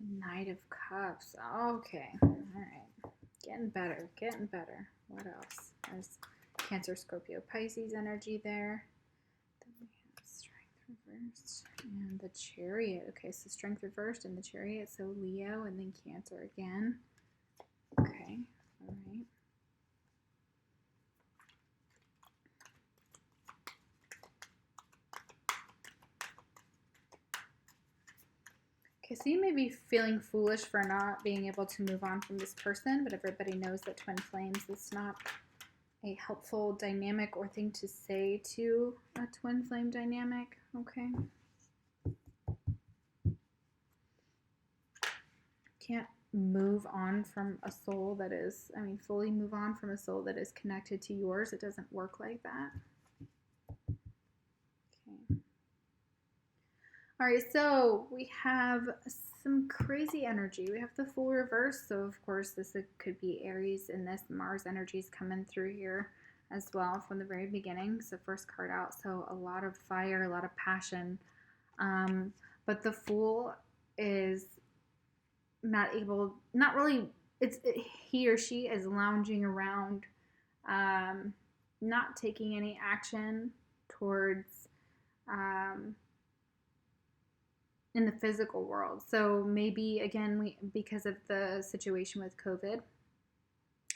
S1: Knight of Cups. Okay. All right. Getting better. Getting better. What else? There's Cancer, Scorpio, Pisces energy there. Then we have Strength reversed and the Chariot. Okay, so Strength reversed and the Chariot. So Leo and then Cancer again. Okay. All right. so you may be feeling foolish for not being able to move on from this person, but everybody knows that twin flames is not a helpful dynamic or thing to say to a twin flame dynamic, okay? Can't move on from a soul that is, fully move on from a soul that is connected to yours. It doesn't work like that. Okay. All right, so we have some crazy energy. We have the Fool reverse, so of course this could be Aries, and this Mars energy is coming through here as well from the very beginning. So first card out, so a lot of fire, a lot of passion. But the Fool is not really, he or she is lounging around, not taking any action towards, in the physical world. So maybe, again, because of the situation with COVID,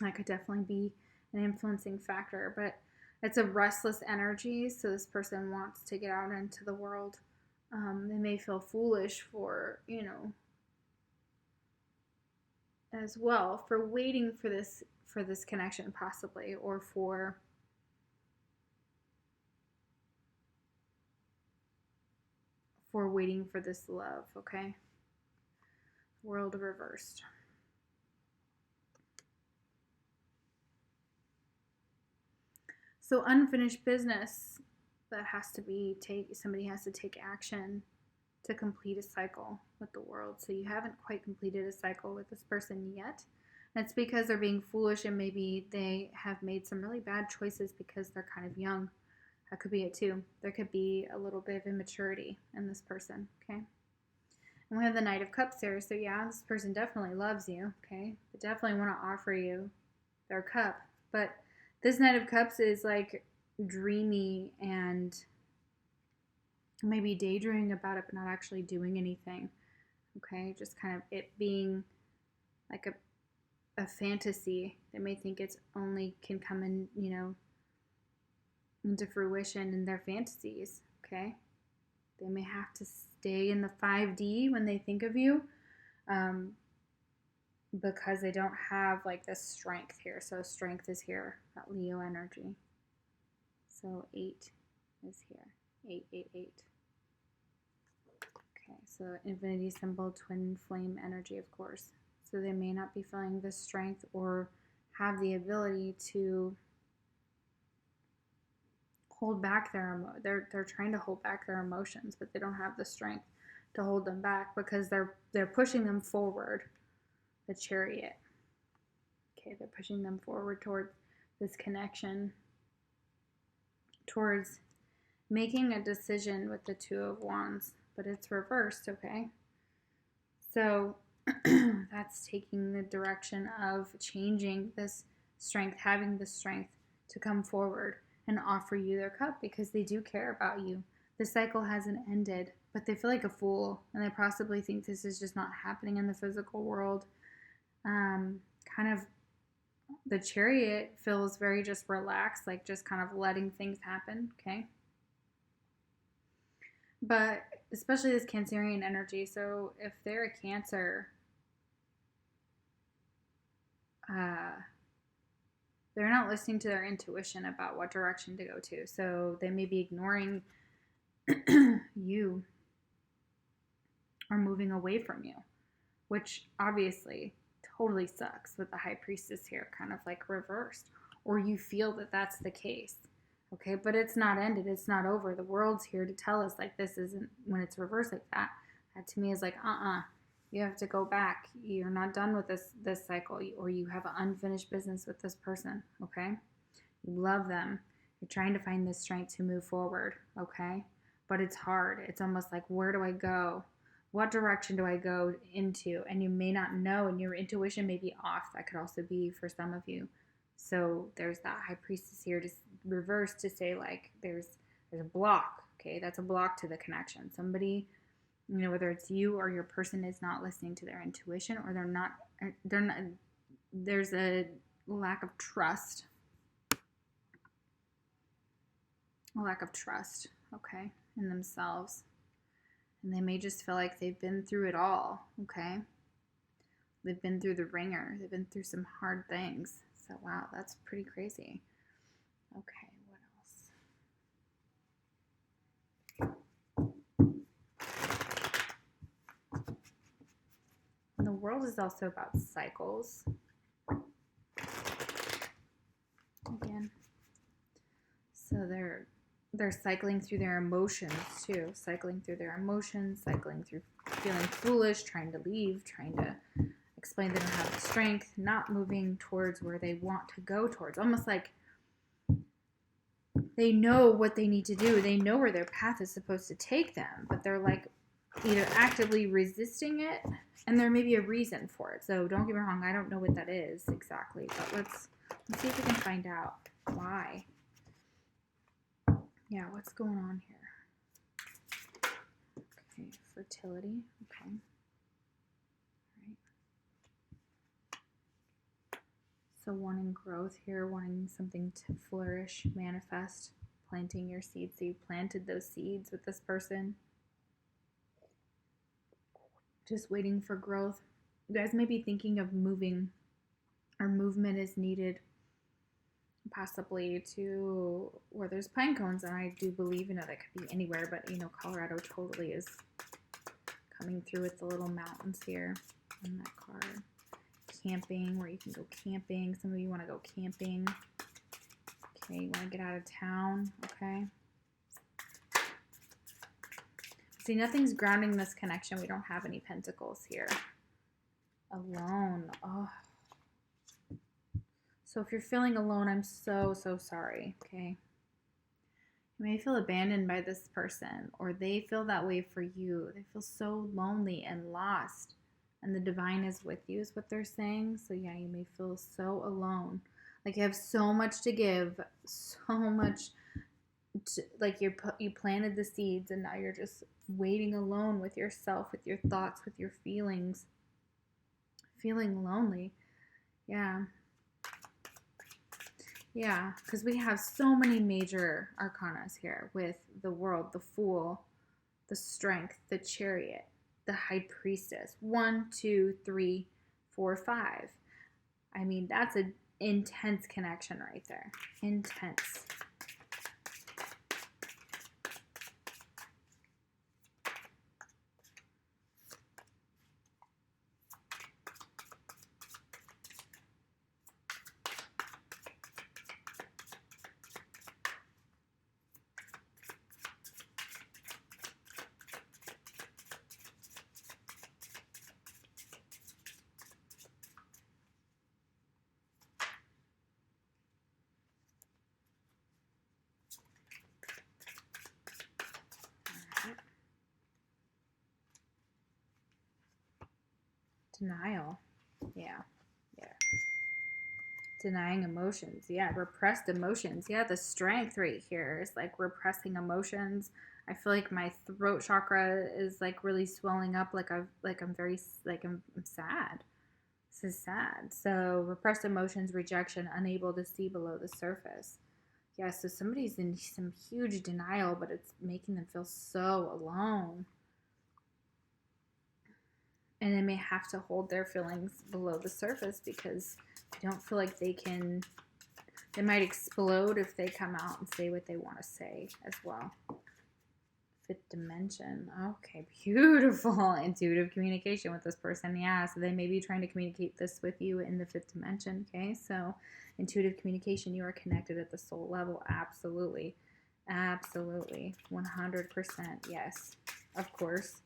S1: that could definitely be an influencing factor, but it's a restless energy, so this person wants to get out into the world. They may feel foolish for, as well, for waiting for this connection possibly, or for waiting for this love, okay? World reversed. So unfinished business that has to be somebody has to take action to complete a cycle with the world. So you haven't quite completed a cycle with this person yet. And it's because they're being foolish, and maybe they have made some really bad choices because they're kind of young. That could be it too. There could be a little bit of immaturity in this person, okay? And we have the Knight of Cups here. So yeah, this person definitely loves you, okay? They definitely want to offer you their cup. But this Knight of Cups is like dreamy and maybe daydreaming about it, but not actually doing anything, okay? Just kind of it being like a fantasy. They may think it's only can come in, into fruition in their fantasies, okay? They may have to stay in the 5D when they think of you, because they don't have like this strength here. So strength is here, that Leo energy. So 8 is here, 888. Okay, so infinity symbol, twin flame energy, of course. So they may not be feeling this strength or have the ability to hold back they're trying to hold back their emotions, but they don't have the strength to hold them back because they're pushing them forward. The Chariot. Okay, they're pushing them forward towards this connection, towards making a decision with the Two of Wands, but it's reversed, okay? So that's taking the direction of changing this strength, having the strength to come forward and offer you their cup because they do care about you. The cycle hasn't ended, but they feel like a fool, and they possibly think this is just not happening in the physical world. Kind of the Chariot feels very just relaxed, like just kind of letting things happen, okay? But especially this Cancerian energy, so if they're a Cancer, they're not listening to their intuition about what direction to go to. So they may be ignoring you or moving away from you, which obviously totally sucks with the High Priestess here, kind of like reversed. Or you feel that that's the case, okay? But it's not ended. It's not over. The world's here to tell us like this isn't, when it's reversed like that, that to me is like, you have to go back. You're not done with this cycle, or you have unfinished business with this person, okay? You love them. You're trying to find the strength to move forward, okay? But it's hard. It's almost like, where do I go? What direction do I go into? And you may not know, and your intuition may be off. That could also be for some of you. So there's that High Priestess here to reverse, to say like there's a block, okay? That's a block to the connection. Somebody, whether it's you or your person, is not listening to their intuition, or they're not, there's a lack of trust. A lack of trust, okay, in themselves. And they may just feel like they've been through it all, okay? They've been through the ringer. They've been through some hard things. So, wow, that's pretty crazy. Okay, what else? And the world is also about cycles. Again. So they're cycling through their emotions too. Cycling through their emotions, cycling through feeling foolish, trying to leave, trying to explain they don't have the strength, not moving towards where they want to go towards. Almost like they know what they need to do. They know where their path is supposed to take them, but they're like either actively resisting it, and there may be a reason for it. So don't get me wrong, I don't know what that is exactly, but let's see if we can find out why. Yeah, what's going on here? Okay, fertility. Okay. All right. So wanting growth here, wanting something to flourish, manifest, planting your seeds. So you planted those seeds with this person. Just waiting for growth. You guys may be thinking of moving, or movement is needed possibly to where there's pine cones, and I do believe, that could be anywhere, but Colorado totally is coming through with the little mountains here on that card. Camping, where you can go camping. Some of you want to go camping. Okay, you want to get out of town. Okay. See, nothing's grounding this connection. We don't have any pentacles here. Alone. Oh. So if you're feeling alone, I'm so, so sorry, okay? You may feel abandoned by this person, or they feel that way for you. They feel so lonely and lost, and the divine is with you is what they're saying. So yeah, you may feel so alone. Like you have so much to give, so much, like you planted the seeds, and now you're just waiting alone with yourself, with your thoughts, with your feelings. Feeling lonely. Yeah. Yeah, because we have so many major arcanas here with the World, the Fool, the Strength, the Chariot, the High Priestess. 1, 2, 3, 4, 5. I mean, that's an intense connection right there. Intense. Denial. Yeah. Denying emotions. Yeah, repressed emotions. Yeah, the Strength right here is like repressing emotions. I feel like my throat chakra is like really swelling up, I'm sad. This is sad. So repressed emotions, rejection, unable to see below the surface. Yeah, so somebody's in some huge denial, but it's making them feel so alone. And they may have to hold their feelings below the surface because they don't feel like they might explode if they come out and say what they want to say as well. Fifth dimension. Okay, beautiful. Intuitive communication with this person. Yeah, so they may be trying to communicate this with you in the fifth dimension. Okay, so intuitive communication, you are connected at the soul level. Absolutely. Absolutely. 100%. Yes, of course.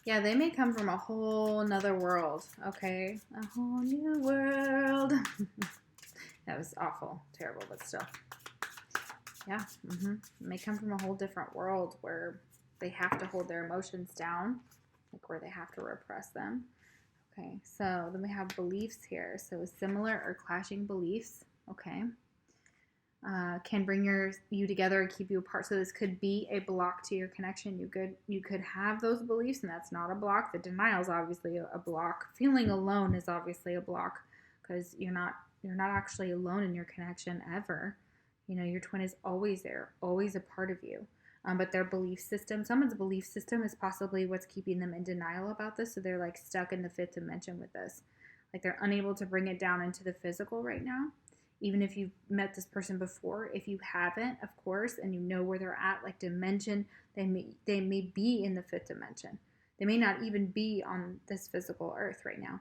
S1: Yeah, they may come from a whole nother world, okay? A whole new world. That was awful, terrible, but still. Yeah, may come from a whole different world where they have to hold their emotions down, like where they have to repress them. Okay, so then we have beliefs here. So similar or clashing beliefs, okay? Can bring you together and keep you apart. So this could be a block to your connection. You could have those beliefs, and that's not a block. The denial is obviously a block. Feeling alone is obviously a block because you're not actually alone in your connection ever. You know, your twin is always there, always a part of you. But their belief system, someone's belief system is possibly what's keeping them in denial about this. So they're like stuck in the fifth dimension with this. Like they're unable to bring it down into the physical right now. Even if you've met this person before, if you haven't, of course, and you know where they're at, like dimension, they may be in the fifth dimension. They may not even be on this physical earth right now.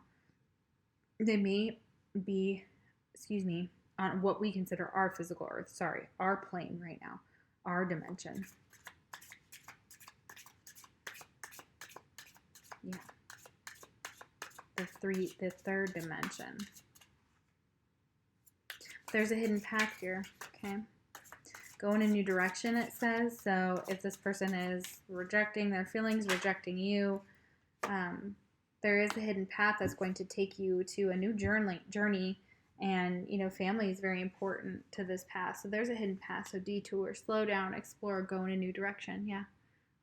S1: They may be, on what we consider our physical earth. Sorry, our plane right now, our dimension. Yeah. The third dimension. There's a hidden path here, okay? Go in a new direction, it says. So if this person is rejecting their feelings, rejecting you, there is a hidden path that's going to take you to a new journey. And, you know, family is very important to this path. So there's a hidden path. So detour, slow down, explore, go in a new direction. Yeah.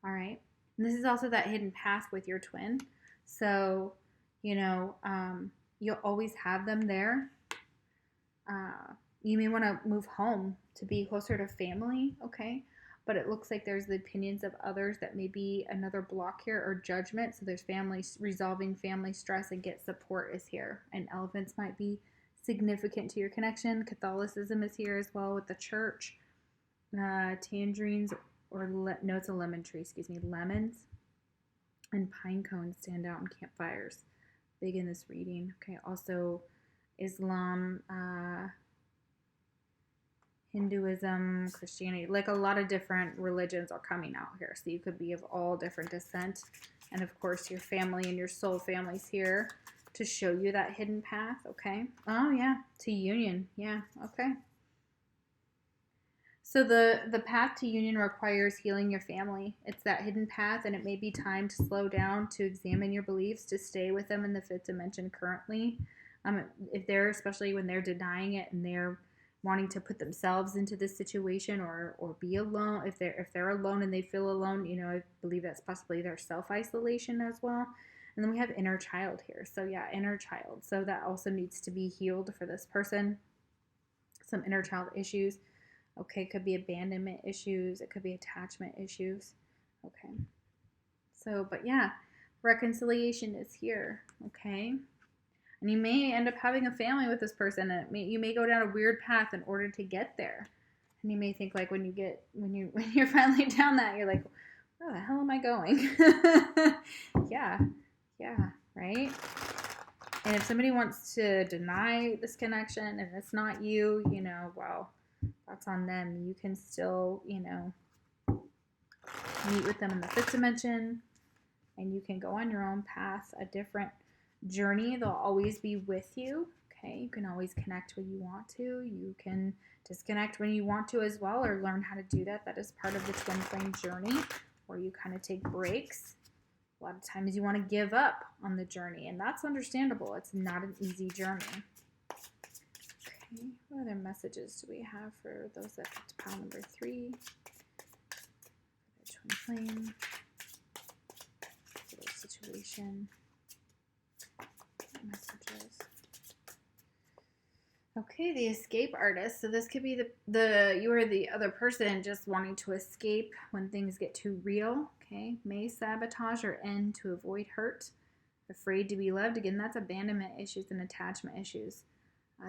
S1: All right. And this is also that hidden path with your twin. So, you know, you'll always have them there. You may want to move home to be closer to family, okay? But it looks like there's the opinions of others that may be another block here, or judgment. So there's family, resolving family stress and get support is here. And elephants might be significant to your connection. Catholicism is here as well with the church. Tangerines, or no, it's a lemon tree, lemons and pine cones stand out in campfires. Big in this reading. Okay, also Islam, Hinduism, Christianity, like a lot of different religions are coming out here. So you could be of all different descent. And of course, your family and your soul family's here to show you that hidden path, okay? Oh, yeah, to union. Yeah, okay. So the path to union requires healing your family. It's that hidden path, and it may be time to slow down, to examine your beliefs, to stay with them in the fifth dimension currently. If they're, especially when they're denying it and they're wanting to put themselves into this situation or be alone, if they're alone and they feel alone, you know, I believe that's possibly their self-isolation as well. And then we have inner child here. So yeah, inner child. So that also needs to be healed for this person. Some inner child issues. Okay, it could be abandonment issues. It could be attachment issues. Okay. So, but yeah, reconciliation is here. Okay. And you may end up having a family with this person, and you may go down a weird path in order to get there. And you may think, like, when you're finally down that, you're like, where the hell am I going? Yeah, right? And if somebody wants to deny this connection and it's not you, you know, well, that's on them. You can still, you know, meet with them in the fifth dimension, and you can go on your own path, a different journey. They'll always be with you. Okay, you can always connect when you want to. You can disconnect when you want to as well, or learn how to do that. That is part of the twin flame journey, where you kind of take breaks. A lot of times you want to give up on the journey, and that's understandable. It's not an easy journey. Okay, what other messages do we have for those that got to pile number 3? The twin flame, situation. Messages. Okay, the escape artist. So this could be you or the other person just wanting to escape when things get too real. Okay, may sabotage or end to avoid hurt. Afraid to be loved. Again, that's abandonment issues and attachment issues.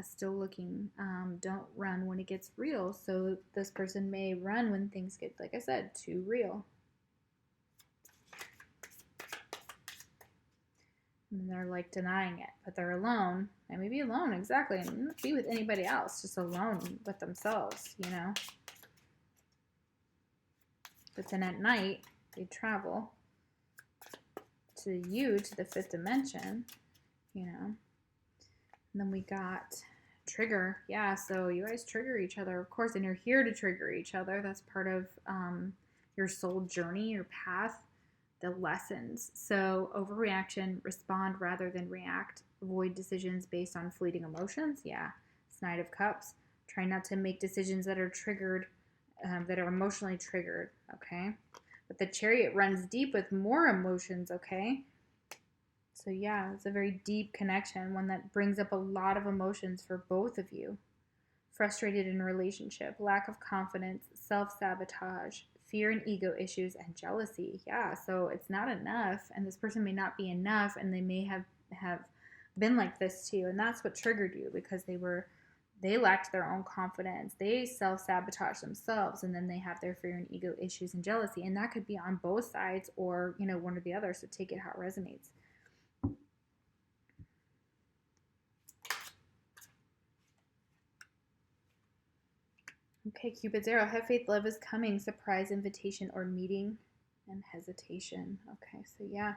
S1: Still looking. Don't run when it gets real. So this person may run when things get, like I said, too real. And they're like denying it, but they're alone. They may be alone, exactly, and not be with anybody else, just alone with themselves, you know. But then at night, they travel to the fifth dimension, you know. And then we got trigger. Yeah, so you guys trigger each other, of course, and you're here to trigger each other. That's part of your soul journey, your path. The lessons. So overreaction, respond rather than react, avoid decisions based on fleeting emotions. Yeah, it's Knight of Cups. Try not to make decisions that are triggered, that are emotionally triggered, okay? But the Chariot runs deep with more emotions, okay? So yeah, it's a very deep connection, one that brings up a lot of emotions for both of you. frustrated in a relationship, lack of confidence, self-sabotage, fear and ego issues, and jealousy. Yeah, so it's not enough, and this person may not be enough, and they may have been like this to you, and that's what triggered you because they lacked their own confidence. They self-sabotage themselves, and then they have their fear and ego issues and jealousy, and that could be on both sides or, one or the other, so take it how it resonates. Okay, Cupid's arrow. Have faith, love is coming. Surprise, invitation, or meeting, and hesitation. Okay, so yeah.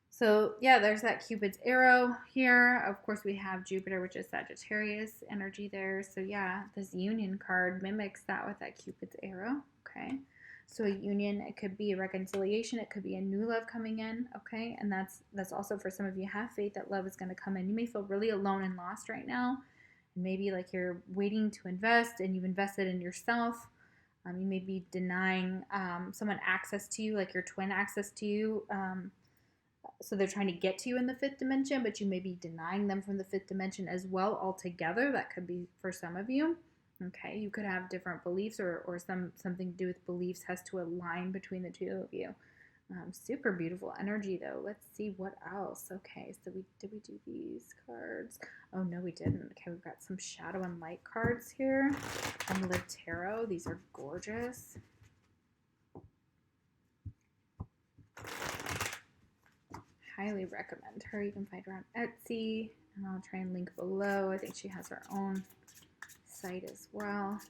S1: So yeah, there's that Cupid's arrow here. Of course, we have Jupiter, which is Sagittarius energy there. So yeah, this union card mimics that with that Cupid's arrow. Okay. So a union, it could be a reconciliation. It could be a new love coming in. Okay. And that's also for some of you, have faith that love is going to come in. You may feel really alone and lost right now. Maybe like you're waiting to invest and you've invested in yourself. You may be denying someone access to you, like your twin access to you. So they're trying to get to you in the fifth dimension, but you may be denying them from the fifth dimension as well altogether. That could be for some of you. Okay, you could have different beliefs or something to do with beliefs has to align between the two of you. Super beautiful energy though. Let's see what else. Okay, so did we do these cards? Oh no, we didn't. Okay, we've got some shadow and light cards here from LivTarot. These are gorgeous. Highly recommend her. You can find her on Etsy, and I'll try and link below. I think she has her own site as well,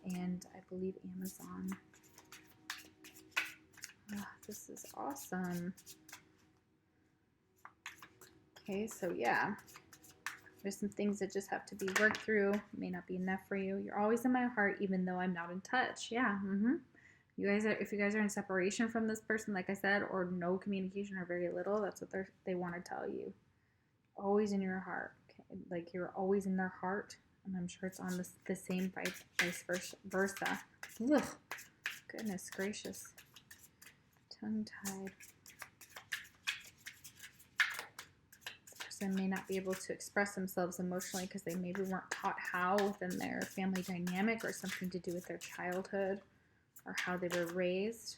S1: and I believe Amazon. Oh, this is awesome. Okay, so yeah, there's some things that just have to be worked through. It may not be enough for you. You're always in my heart, even though I'm not in touch. Yeah. You guys if you guys are in separation from this person, like I said, or no communication or very little, that's what they want to tell you. Always in your heart. Okay? Like you're always in their heart, and I'm sure it's on the same vice versa. Ugh. Goodness gracious. Tongue-tied. This person may not be able to express themselves emotionally because they maybe weren't taught how within their family dynamic, or something to do with their childhood or how they were raised.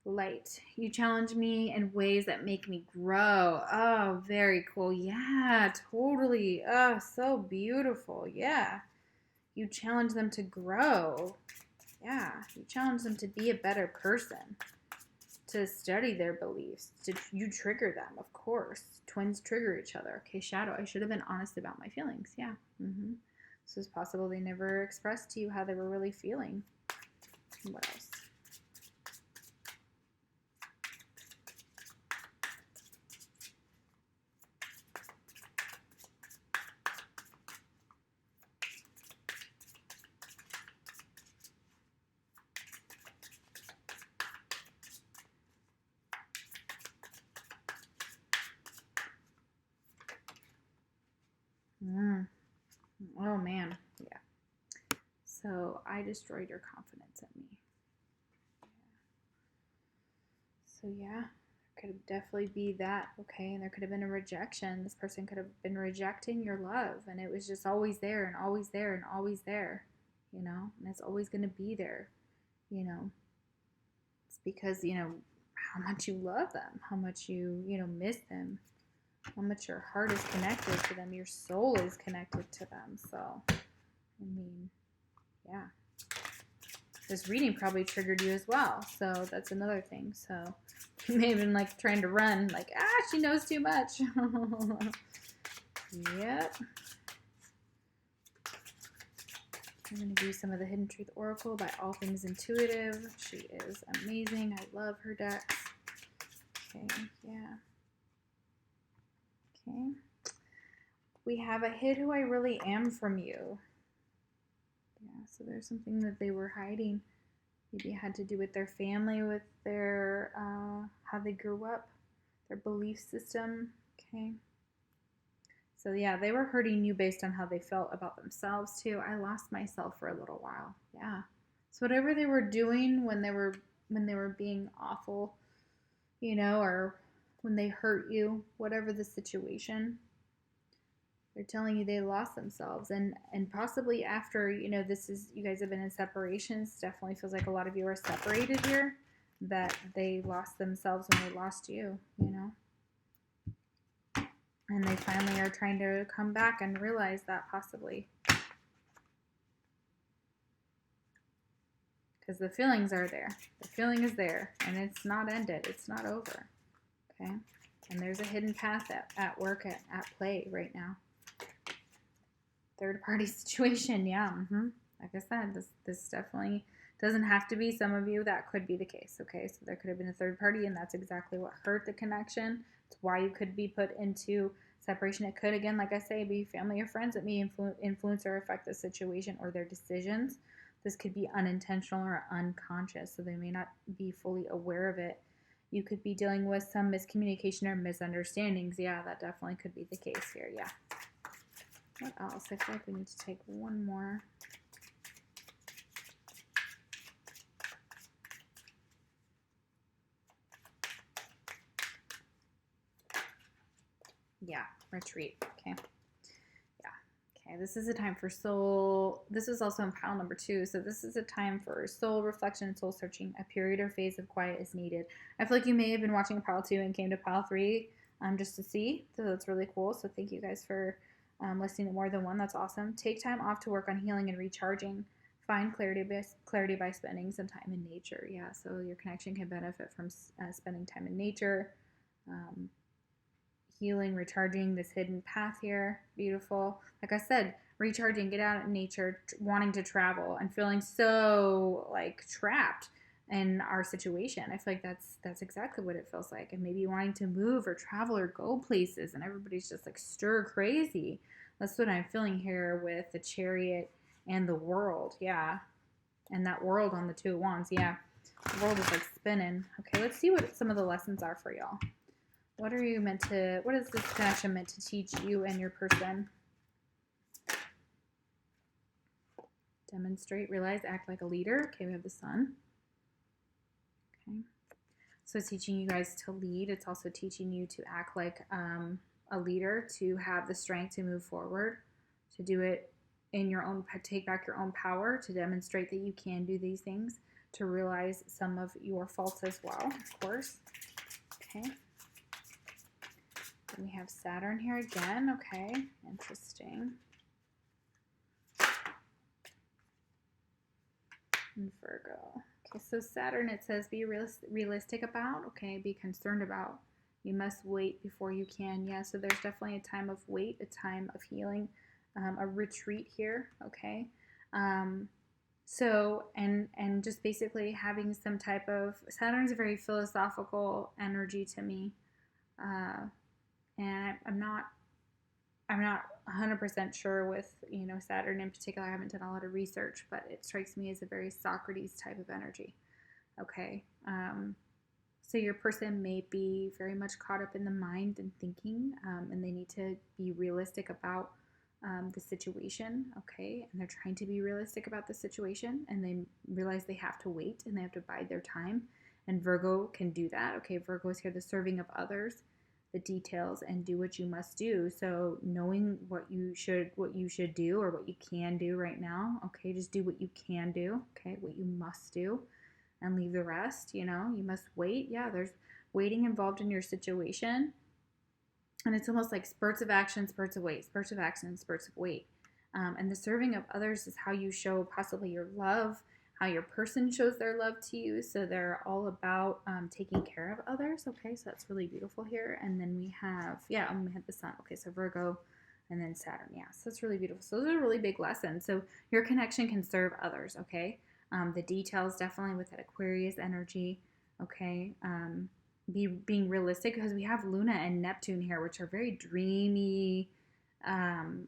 S1: Light. You challenge me in ways that make me grow. Oh, very cool. Yeah, totally. Oh, so beautiful. Yeah. You challenge them to grow. Yeah, you challenge them to be a better person, to study their beliefs. You trigger them, of course. Twins trigger each other. Okay, shadow. I should have been honest about my feelings. Yeah. So it's possible they never expressed to you how they were really feeling. What else? Oh man, yeah. So I destroyed your confidence in me. So yeah, could definitely be that. Okay, and there could have been a rejection. This person could have been rejecting your love, and it was just always there and always there and always there, and it's always going to be there. It's because how much you love them, how much you miss them, how much your heart is connected to them, your soul is connected to them. So I mean, yeah, this reading probably triggered you as well, so that's another thing. So you may have been like trying to run, like, she knows too much. Yep. I'm going to do some of the Hidden Truth Oracle by All Things Intuitive. She is amazing. I love her decks. Okay, yeah. Okay. We have a hid who I really am from you. Yeah, so there's something that they were hiding. Maybe it had to do with their family, with their, how they grew up, their belief system. Okay. So yeah, they were hurting you based on how they felt about themselves too. I lost myself for a little while. Yeah. So whatever they were doing when they were being awful, or when they hurt you, whatever the situation, They're telling you they lost themselves, and possibly after, this is, you guys have been in separations. Definitely feels like a lot of you are separated here, that they lost themselves when they lost you, and they finally are trying to come back and realize that, possibly, because the feelings are there. The feeling is there, and it's not ended. It's not over. Okay, and there's a hidden path at work, at play right now. Third party situation, yeah. Like I said, this definitely doesn't have to be. Some of you, that could be the case. Okay, so there could have been a third party, and that's exactly what hurt the connection. It's why you could be put into separation. It could, again, like I say, be family or friends that may influence or affect the situation or their decisions. This could be unintentional or unconscious, so they may not be fully aware of it. You could be dealing with some miscommunication or misunderstandings. Yeah, that definitely could be the case here. Yeah. What else? I feel like we need to take one more. Yeah, retreat. Okay. Yeah. Okay, this is a time for soul. This is also in pile number 2. So this is a time for soul reflection and soul searching. A period or phase of quiet is needed. I feel like you may have been watching pile 2 and came to pile 3 just to see. So that's really cool. So thank you guys for listening to more than one. That's awesome. Take time off to work on healing and recharging. Find clarity by spending some time in nature. Yeah, so your connection can benefit from spending time in nature. Healing, recharging, this hidden path here. Beautiful. Like I said, recharging, get out in nature, wanting to travel and feeling so like trapped in our situation. I feel like that's exactly what it feels like. And maybe wanting to move or travel or go places, and everybody's just like stir crazy. That's what I'm feeling here with the Chariot and the World. Yeah. And that World on the 2 of Wands. Yeah. The world is like spinning. Okay, let's see what some of the lessons are for y'all. What is this connection meant to teach you and your person? Demonstrate, realize, act like a leader. Okay, we have the Sun. Okay. So it's teaching you guys to lead. It's also teaching you to act like a leader, to have the strength to move forward, to do it in your own, take back your own power, to demonstrate that you can do these things, to realize some of your faults as well, of course. Okay. And we have Saturn here again. Okay, interesting. And Virgo. Okay, so Saturn, it says be realistic about. Okay, be concerned about. You must wait before you can. Yeah, so there's definitely a time of wait, a time of healing, a retreat here. Okay. So, and just basically having some type of, Saturn's a very philosophical energy to me. And I'm not 100% sure with, Saturn in particular. I haven't done a lot of research, but it strikes me as a very Socrates type of energy. Okay. So your person may be very much caught up in the mind and thinking, and they need to be realistic about the situation. Okay. And they're trying to be realistic about the situation, and they realize they have to wait and they have to bide their time. And Virgo can do that. Okay. Virgo is here, the serving of others, the details, and do what you must do. So knowing what you should do or what you can do right now. Okay, just do what you can do. Okay, what you must do, and leave the rest. You must wait. Yeah, there's waiting involved in your situation, and it's almost like spurts of action, spurts of wait, spurts of action, spurts of wait. And the serving of others is how you show possibly your love, how your person shows their love to you. So they're all about taking care of others. Okay, so that's really beautiful here. And then we have, we had the Sun. Okay, so Virgo and then Saturn. Yeah, so that's really beautiful. So those are really big lessons. So your connection can serve others. Okay, the details definitely with that Aquarius energy. Okay, being realistic, because we have Luna and Neptune here, which are very dreamy,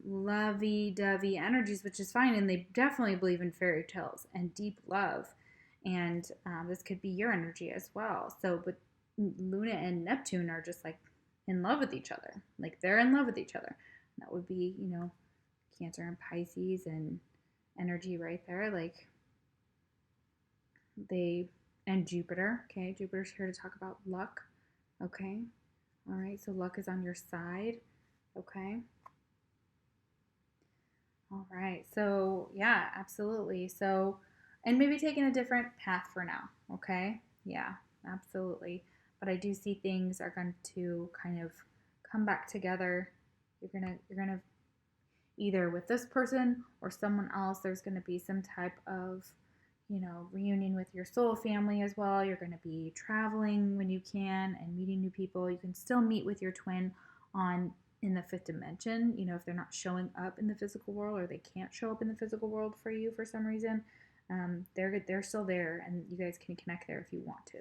S1: lovey-dovey energies, which is fine, and they definitely believe in fairy tales and deep love, and this could be your energy as well. So, but Luna and Neptune are just like in love with each other, like they're in love with each other. That would be, Cancer and Pisces and energy right there, like and Jupiter. Okay, Jupiter's here to talk about luck. Okay, all right, so luck is on your side. Okay. All right. So, yeah, absolutely. So, and maybe taking a different path for now. Okay. Yeah, absolutely. But I do see things are going to kind of come back together. You're going to either with this person or someone else, there's going to be some type of, reunion with your soul family as well. You're going to be traveling when you can and meeting new people. You can still meet with your twin on in the fifth dimension, if they're not showing up in the physical world or they can't show up in the physical world for you for some reason. They're still there, and you guys can connect there if you want to.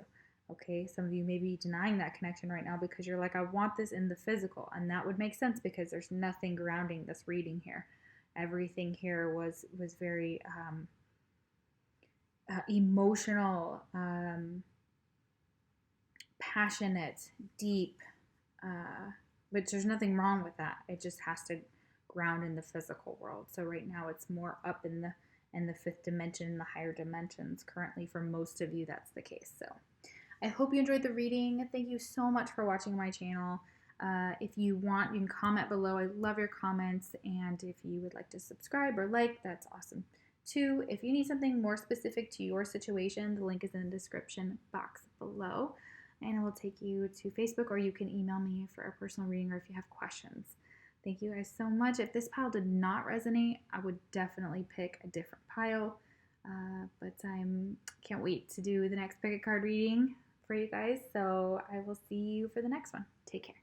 S1: Okay, some of you may be denying that connection right now because you're like, I want this in the physical, and that would make sense because there's nothing grounding this reading here. Everything here was very emotional, passionate, deep, which there's nothing wrong with that. It just has to ground in the physical world. So right now it's more up in the fifth dimension, in the higher dimensions. Currently, for most of you, that's the case. So I hope you enjoyed the reading. Thank you so much for watching my channel. If you want, you can comment below. I love your comments. And if you would like to subscribe or like, that's awesome too. If you need something more specific to your situation, the link is in the description box below. And it will take you to Facebook, or you can email me for a personal reading or if you have questions. Thank you guys so much. If this pile did not resonate, I would definitely pick a different pile. But I can't wait to do the next pick a card reading for you guys. So I will see you for the next one. Take care.